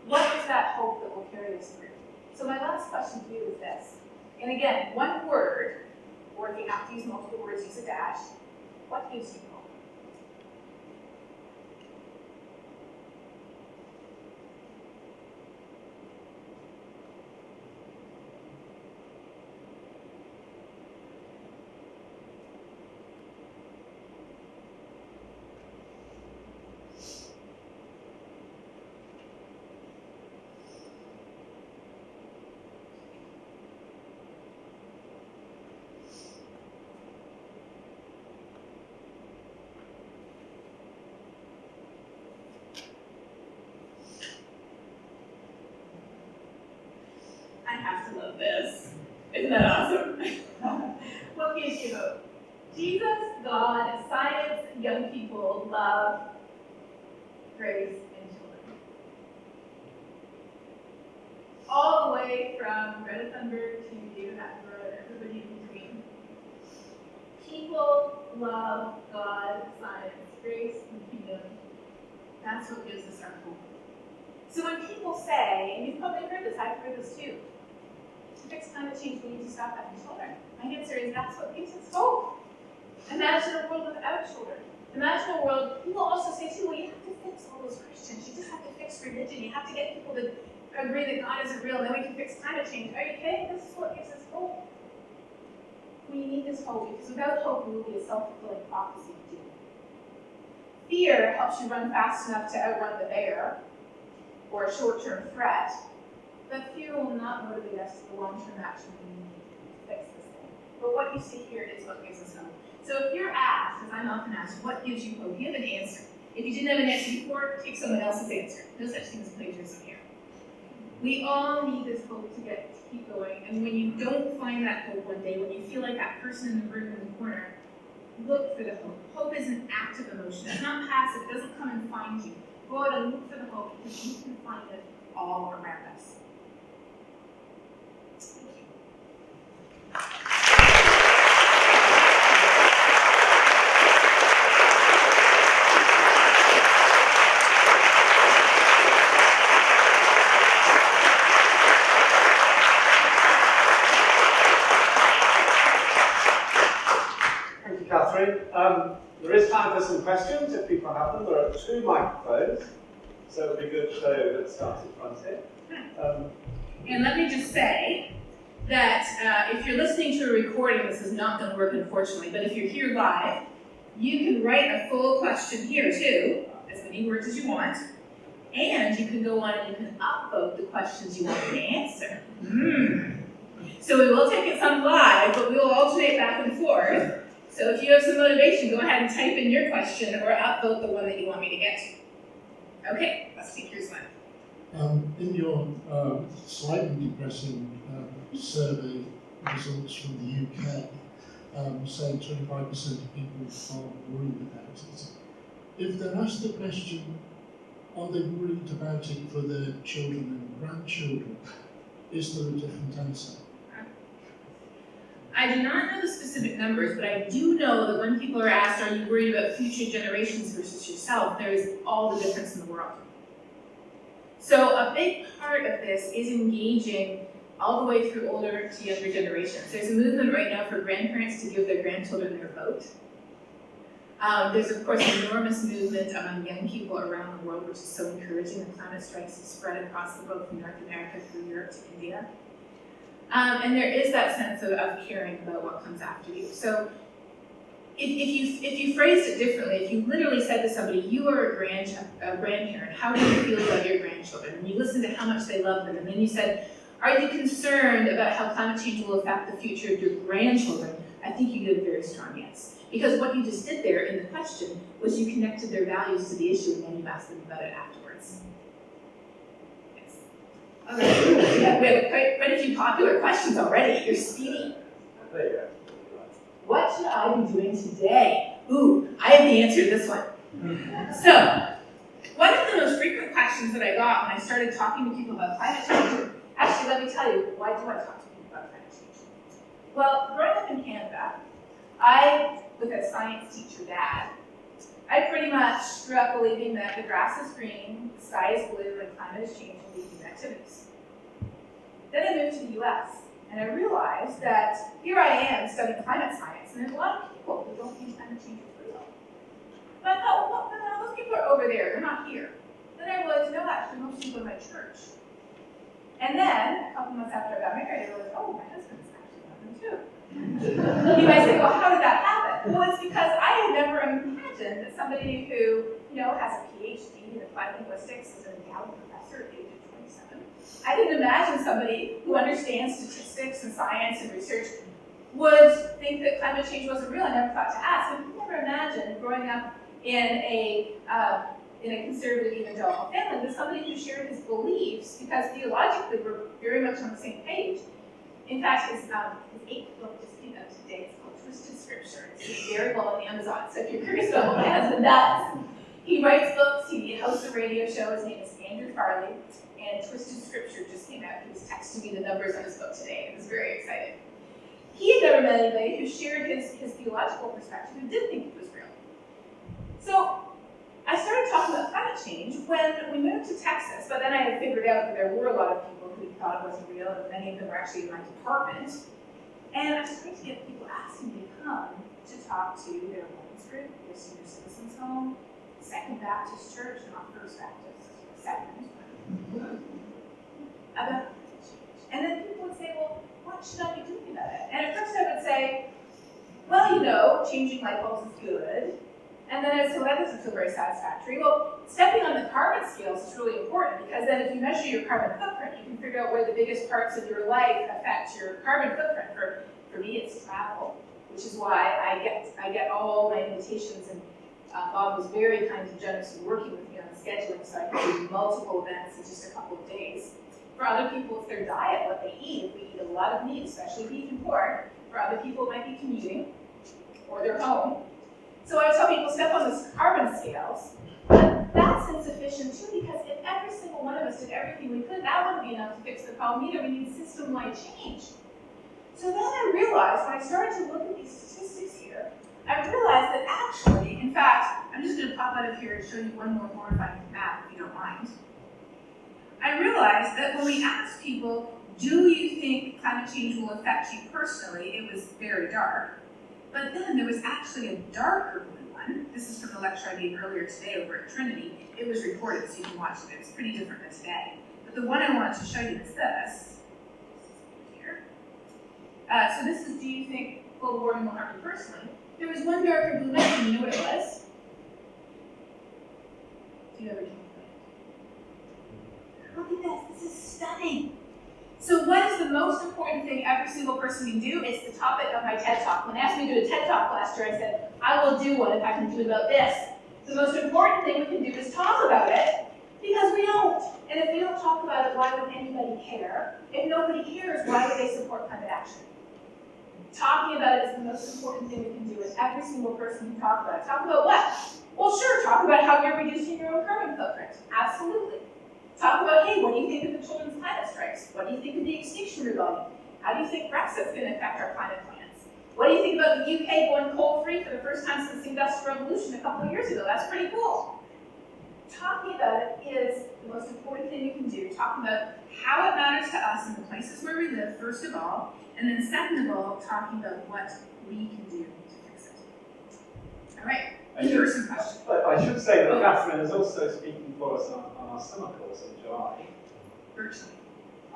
What is that hope that will carry us through? So my last question to you is this. And again, one word, or if you have to use multiple words, use a dash. What gives you hope? I have to love this. Isn't that awesome? What gives you hope? Jesus, God, science, young people, love, grace, and children. All the way from Greta Thunberg to David Attenborough and everybody in between. People, love, God, science, grace, and kingdom. That's what gives us our hope. So when people say, and you've probably heard this, I've heard this too, to fix climate change, we need to stop having children. My answer is that's what gives us hope. Imagine a world without children. Imagine a world, people also say too, well, you have to fix all those Christians. You just have to fix religion. You have to get people to agree that God isn't real, and then we can fix climate change. Are you kidding? This is what gives us hope. We need this hope, because without hope, we will be a self-fulfilling prophecy of doom. Fear helps you run fast enough to outrun the bear. or a short-term threat, but fear will not motivate us to the long-term action we need to fix this thing. But what you see here is what gives us hope. So if you're asked, as I'm often asked, what gives you hope? You have an answer. If you didn't have an answer before, take someone else's answer. No such thing as plagiarism here. We all need this hope to keep going. And when you don't find that hope one day, when you feel like that person in the room in the corner, look for the hope. Hope is an active emotion. It's not passive. It doesn't come and find you. Go out and look for the hope because you can find it all around us. Thank you. Thank you, Catherine. There is time for some questions if people have them. There are 2 microphones, so it would be good to let's start in front here. And let me just say that if you're listening to a recording, this is not going to work, unfortunately, but if you're here live, you can write a full question here, too, as many words as you want, and you can go on and you can upvote the questions you want to answer. So we will take it some live, but we will alternate back and forth. So if you have some motivation, go ahead and type in your question or upvote the one that you want me to get to. Okay, let's take yours one. In your slightly depressing survey results from the UK, saying 25% of people are worried about it. If they're asked the question, are they worried about it for their children and grandchildren, is there a different answer? I do not know the specific numbers, but I do know that when people are asked, are you worried about future generations versus yourself, there is all the difference in the world. So a big part of this is engaging all the way through older to younger generations. There's a movement right now for grandparents to give their grandchildren their vote. There's, of course, an enormous movement among young people around the world, which is so encouraging. The climate strikes have spread across the globe from North America through Europe to India. And there is that sense of caring about what comes after you. So if you phrased it differently, if you literally said to somebody, you are a grandparent, how do you feel about your grandchildren? And you listened to how much they love them, and then you said, are you concerned about how climate change will affect the future of your grandchildren? I think you get a very strong yes. Because what you just did there in the question was you connected their values to the issue, and then you asked them about it afterwards. Yes. Okay. Yeah, we have quite a few popular questions already. You're speedy. There you go. What should I be doing today? Ooh, I have the answer to this one. So, one of the most frequent questions that I got when I started talking to people about climate change, actually, let me tell you, why do I talk to people about climate change? Well, growing up in Canada, with a science teacher dad, I pretty much grew up believing that the grass is green, the sky is blue, and climate is changing due to human activities. Then I moved to the US, and I realized that here I am studying climate science, and there's a lot of people who don't think climate change is real. But I thought, well, no, those people are over there, they're not here. Then I realized, no, actually, most people in my church. And then, a couple months after I got married, I realized, oh, my husband's actually one of them too. You might say, well, how did that happen? Well, it's because I had never imagined that somebody who, has a PhD in applied linguistics is an endowed professor at the age of 27. I didn't imagine somebody who understands statistics and science and research would think that climate change wasn't real. I never thought to ask. And I never imagined growing up in a conservative evangelical family with somebody who shared his beliefs, because theologically we're very much on the same page. In fact, his 8th book just came out today. It's called Twisted Scripture. It's very well on the Amazon. So if you're curious about what my husband does, he writes books, he hosts a radio show. His name is Andrew Farley, and Twisted Scripture just came out. He was texting me the numbers on his book today. I was very excited. He had never met anybody who shared his theological perspective who did think it was real. So I started talking about climate change when we moved to Texas, but then I had figured out that there were a lot of people who thought it wasn't real, and many of them were actually in my department. And I started to get people asking me to come to talk to their women's group, their senior citizens home, Second Baptist Church, not First Baptist, Second, about climate change. And then people would say, well, what should I be doing about it? And at first I would say, well, changing light bulbs is good. And then so that doesn't feel very satisfactory. Well, stepping on the carbon scales is really important because then if you measure your carbon footprint, you can figure out where the biggest parts of your life affect your carbon footprint. For me, it's travel, which is why I get all my invitations, and Bob was very kind and generous in working with me on the scheduling so I could do multiple events in just a couple of days. For other people, it's their diet, what they eat. If we eat a lot of meat, especially beef and pork, for other people it might be commuting or their home. So I tell people, step on the carbon scales, but that's insufficient too, because if every single one of us did everything we could, that wouldn't be enough to fix the problem either. We need system-wide change. So then I realized, when I started to look at these statistics here, I realized that actually, in fact, I'm just going to pop out of here and show you one more horrifying map, if you don't mind. I realized that when we asked people, do you think climate change will affect you personally, it was very dark. But then there was actually a darker blue one. This is from the lecture I gave earlier today over at Trinity. It was recorded, so you can watch it. It was pretty different than today. But the one I wanted to show you is this. Here. So this is, do you think global warming will harm you personally? There was one darker blue line, and you know what it was? Do you ever think about it? Look at this. This is stunning. So what is the most important thing every single person can do? It's the topic of my TED Talk. When they asked me to do a TED Talk last year, I said, I will do one if I can do it about this. The most important thing we can do is talk about it, because we don't. And if we don't talk about it, why would anybody care? If nobody cares, why would they support climate action? Talking about it is the most important thing we can do, and every single person can talk about it. Talk about what? Well, sure, talk about how you're reducing your own carbon footprint. Absolutely. Talk about, hey, what do you think of the children's climate strikes? What do you think of the Extinction Rebellion? How do you think Brexit's going to affect our climate plans? What do you think about the UK going coal-free for the first time since the Industrial Revolution a couple of years ago? That's pretty cool. Talking about it is the most important thing we can do. Talking about how it matters to us in the places where we live, first of all, and then second of all, talking about what we can do to fix it. All right, first question. I should say that Katharine is also speaking for us on our summer course in July. Virtually.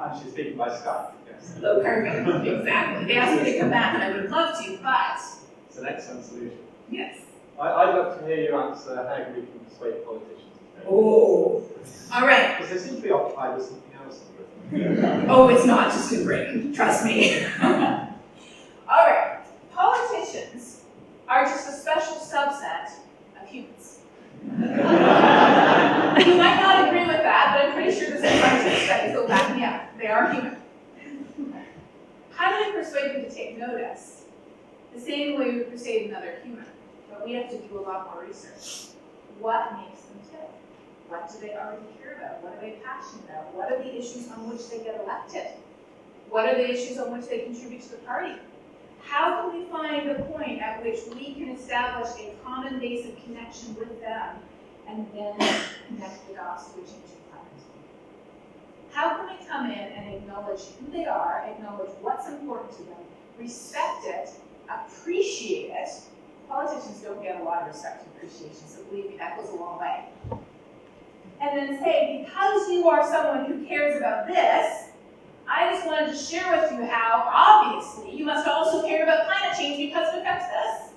And she's speaking by Skype, yes. Low carbon, exactly. They asked me to come back and I would have loved to, but... It's an excellent solution. Yes. I'd love to hear you answer how we can persuade politicians. Oh. All right. Because they seem to be occupied with something else in Britain. Oh, it's not just in Britain, trust me. All right. Politicians are just a special subset of humans. You might not agree with that, but I'm pretty sure this is scientific studies that will back me up. They are human. How do we persuade them to take notice? The same way we persuade another human. But we have to do a lot more research. What makes them tick? What do they already care about? What are they passionate about? What are the issues on which they get elected? What are the issues on which they contribute to the party? How can we find a point at which we can establish a common base of connection with them and then connect the dots to a changing climate? How can we come in and acknowledge who they are, acknowledge what's important to them, respect it, appreciate it? Politicians don't get a lot of respect and appreciation, so believe me, that goes a long way. And then say, because you are someone who cares about this, I just wanted to share with you how, obviously, you must also care about climate change because it affects this.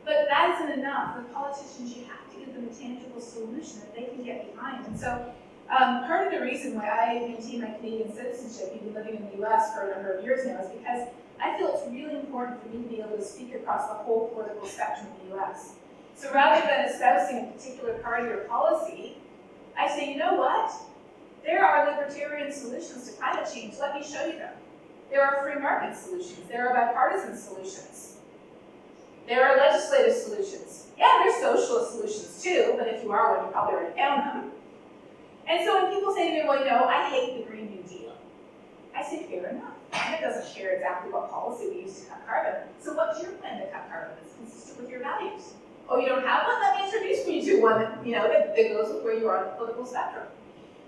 But that isn't enough. With politicians, you have to give them a tangible solution that they can get behind. And so, part of the reason why I maintain my Canadian citizenship, even living in the US for a number of years now, is because I feel it's really important for me to be able to speak across the whole political spectrum of the US. So rather than espousing a particular party or policy, I say, you know what? There are libertarian solutions to climate change. Let me show you them. There are free market solutions. There are bipartisan solutions. There are legislative solutions. Yeah, there's socialist solutions too, but if you are one, you probably already found them. And so when people say to me, well, you know, I hate the Green New Deal, I say, fair enough. It doesn't share exactly what policy we use to cut carbon. So what's your plan to cut carbon that's consistent with your values? Oh, you don't have one? Let me introduce you to one that, that goes with where you are on the political spectrum.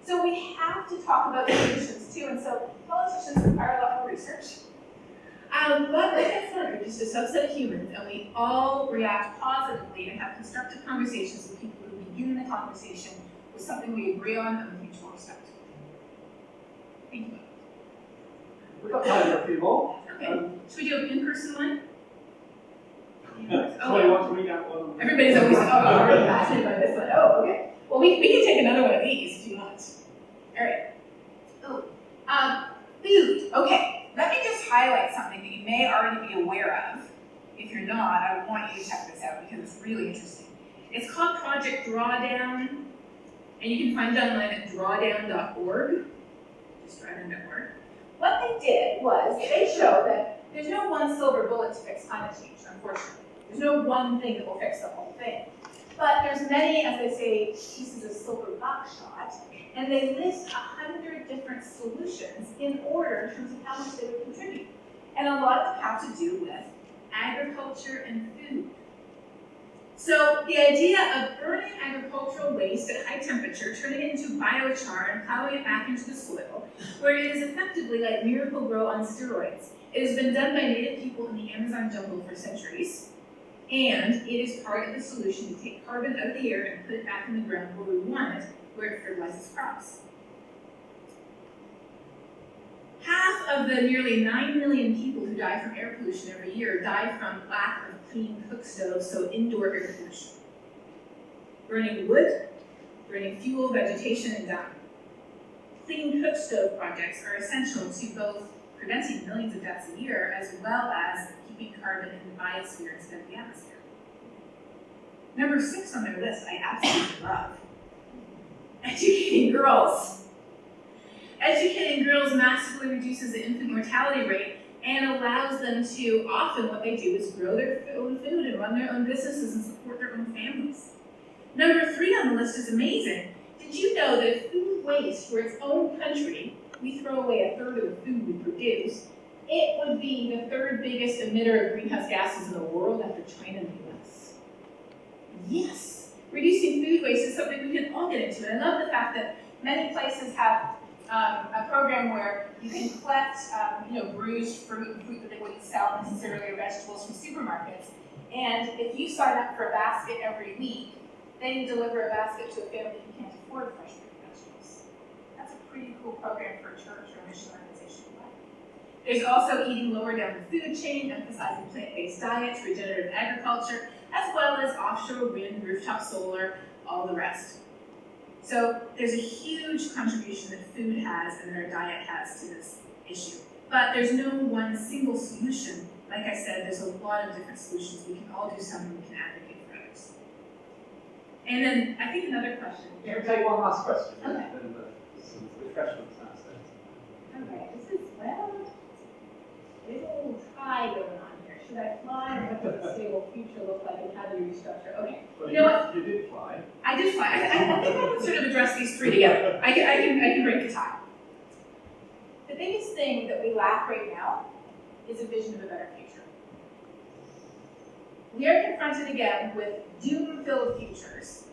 So we have to talk about solutions too, and so politicians require a lot of research. But like I said, we're just a subset of humans, and we all react positively and have constructive conversations with people who begin the conversation with something we agree on and with mutual respect. Thank you. We've got time for a few more. Okay. Should we do an in-person one? So you want to read out one? Everybody's always already fascinated by this one. Oh, okay. Well, we can take another one of these if you want. All right. Oh, food. Okay. Let me just highlight something that you may already be aware of. If you're not, I want you to check this out because it's really interesting. It's called Project Drawdown, and you can find it online at drawdown.org. Just drawdown.org. What they did was they showed that there's no one silver bullet to fix climate change, unfortunately. There's no one thing that will fix the whole thing. But there's many, as they say, pieces of silver buckshot, and they list 100 different solutions in order in terms of how much they would contribute. And a lot of them have to do with agriculture and food. So the idea of burning agricultural waste at high temperature, turning it into biochar and plowing it back into the soil, where it is effectively like Miracle-Gro on steroids. It has been done by native people in the Amazon jungle for centuries, and it is part of the solution to take carbon out of the air and put it back in the ground where we want it, where it fertilizes crops. Half of the nearly 9 million people who die from air pollution every year die from lack of clean cook stoves, so indoor air pollution. Burning wood, burning fuel, vegetation, and dung. Clean cook stove projects are essential to both preventing millions of deaths a year as well as keeping carbon in the biosphere instead of the atmosphere. Number 6 on their list, I absolutely love. Educating girls. Educating girls massively reduces the infant mortality rate and allows them to, often what they do is grow their own food and run their own businesses and support their own families. Number 3 on the list is amazing. Did you know that if food waste were its own country, we throw away 1/3 of the food we produce, it would be the 3rd biggest emitter of greenhouse gases in the world after China and the US. Yes, reducing food waste is something we can all get into. And I love the fact that many places have a program where you can collect, bruised fruit that they wouldn't sell necessarily, or vegetables from supermarkets. And if you sign up for a basket every week, then you deliver a basket to a family who can't afford fresh fruit and vegetables. That's a pretty cool program for a church or a mission organization. There's also eating lower down the food chain, emphasizing plant-based diets, regenerative agriculture, as well as offshore wind, rooftop solar, all the rest. So there's a huge contribution that food has and that our diet has to this issue. But there's no one single solution. Like I said, there's a lot of different solutions. We can all do something, we can advocate for others. And then I think another question. Can we take one last question? Okay. Then some refreshments downstairs. Okay, this is, there's a little tie going on here. Should I fly, or what does a stable future look like, and how do you restructure? Okay, Well, you know what? You did fly. I did fly. I think I can sort of address these 3 together. I can break the tie. The biggest thing that we lack right now is a vision of a better future. We are confronted again with doom-filled futures,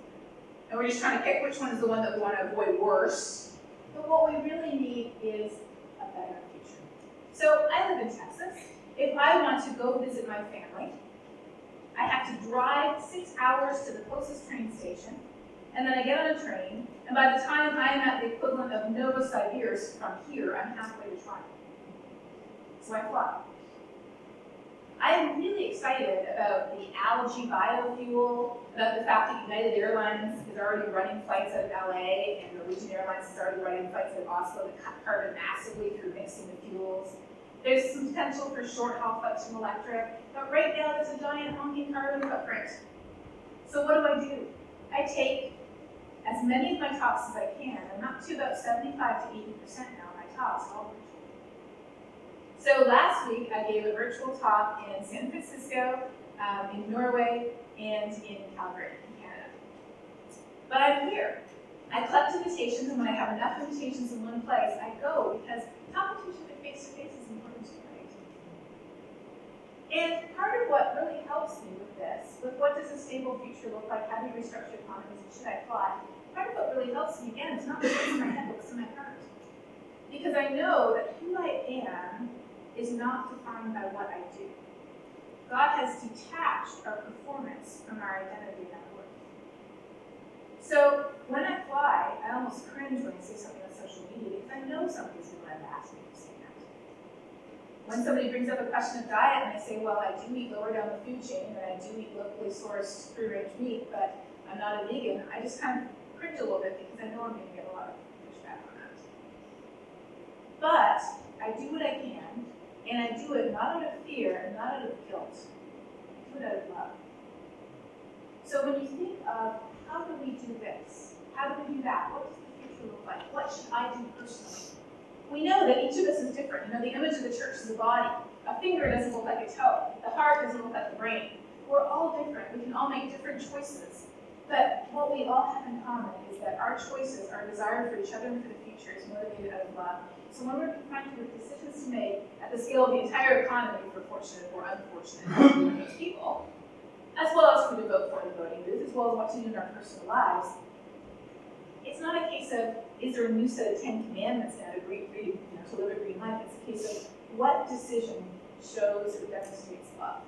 and we're just trying to pick which one is the one that we want to avoid worse. But what we really need is a better future. So I live in Texas. If I want to go visit my family, I have to drive 6 hours to the closest train station, and then I get on a train, and by the time I'm at the equivalent of Novosibirsk from here, I'm halfway to Toronto. So I fly. I'm really excited about the algae biofuel, about the fact that United Airlines is already running flights out of LA, and Norwegian Airlines is already running flights out of Oslo that cut carbon massively through mixing the fuels. There's some potential for short-haul flights from electric, but right now there's a giant honking carbon footprint. So what do? I take as many of my talks as I can. I'm up to about 75 to 80% now of my talks, all virtual. So last week I gave a virtual talk in San Francisco, in Norway, and in Calgary, in Canada. But I'm here. I collect invitations, and when I have enough invitations in one place, I go, because competition face-to-face is important too, right? And part of what really helps me with this, with what does a stable future look like, how do you restructure economies, and should I fly, part of what really helps me, again, is not what's in my head, but what's in my heart. Because I know that who I am is not defined by what I do. God has detached our performance from our identity and our worth. So when I fly, I almost cringe when I say something on social media because I know somebody's going to ask me to say that. When somebody brings up a question of diet and I say, well, I do eat lower down the food chain and I do eat locally sourced free-range meat, but I'm not a vegan, I just kind of cringe a little bit because I know I'm going to get a lot of pushback on that. But I do what I can, and I do it not out of fear and not out of guilt. I do it out of love. So when you think of how do we do this? How do we do that? What does the future look like? What should I do personally? We know that each of us is different. You know, the image of the church is a body. A finger doesn't look like a toe. The heart doesn't look like the brain. We're all different. We can all make different choices. But what we all have in common is that our choices, our desire for each other and for the future is motivated out of love. So when we're confronted with decisions to make at the scale of the entire economy for fortunate or unfortunate people, as well as who to vote for in the voting booth, as well as what to do in our personal lives, it's not a case of, is there a new set of 10 commandments now to live a green life? It's a case of what decision shows or demonstrates love.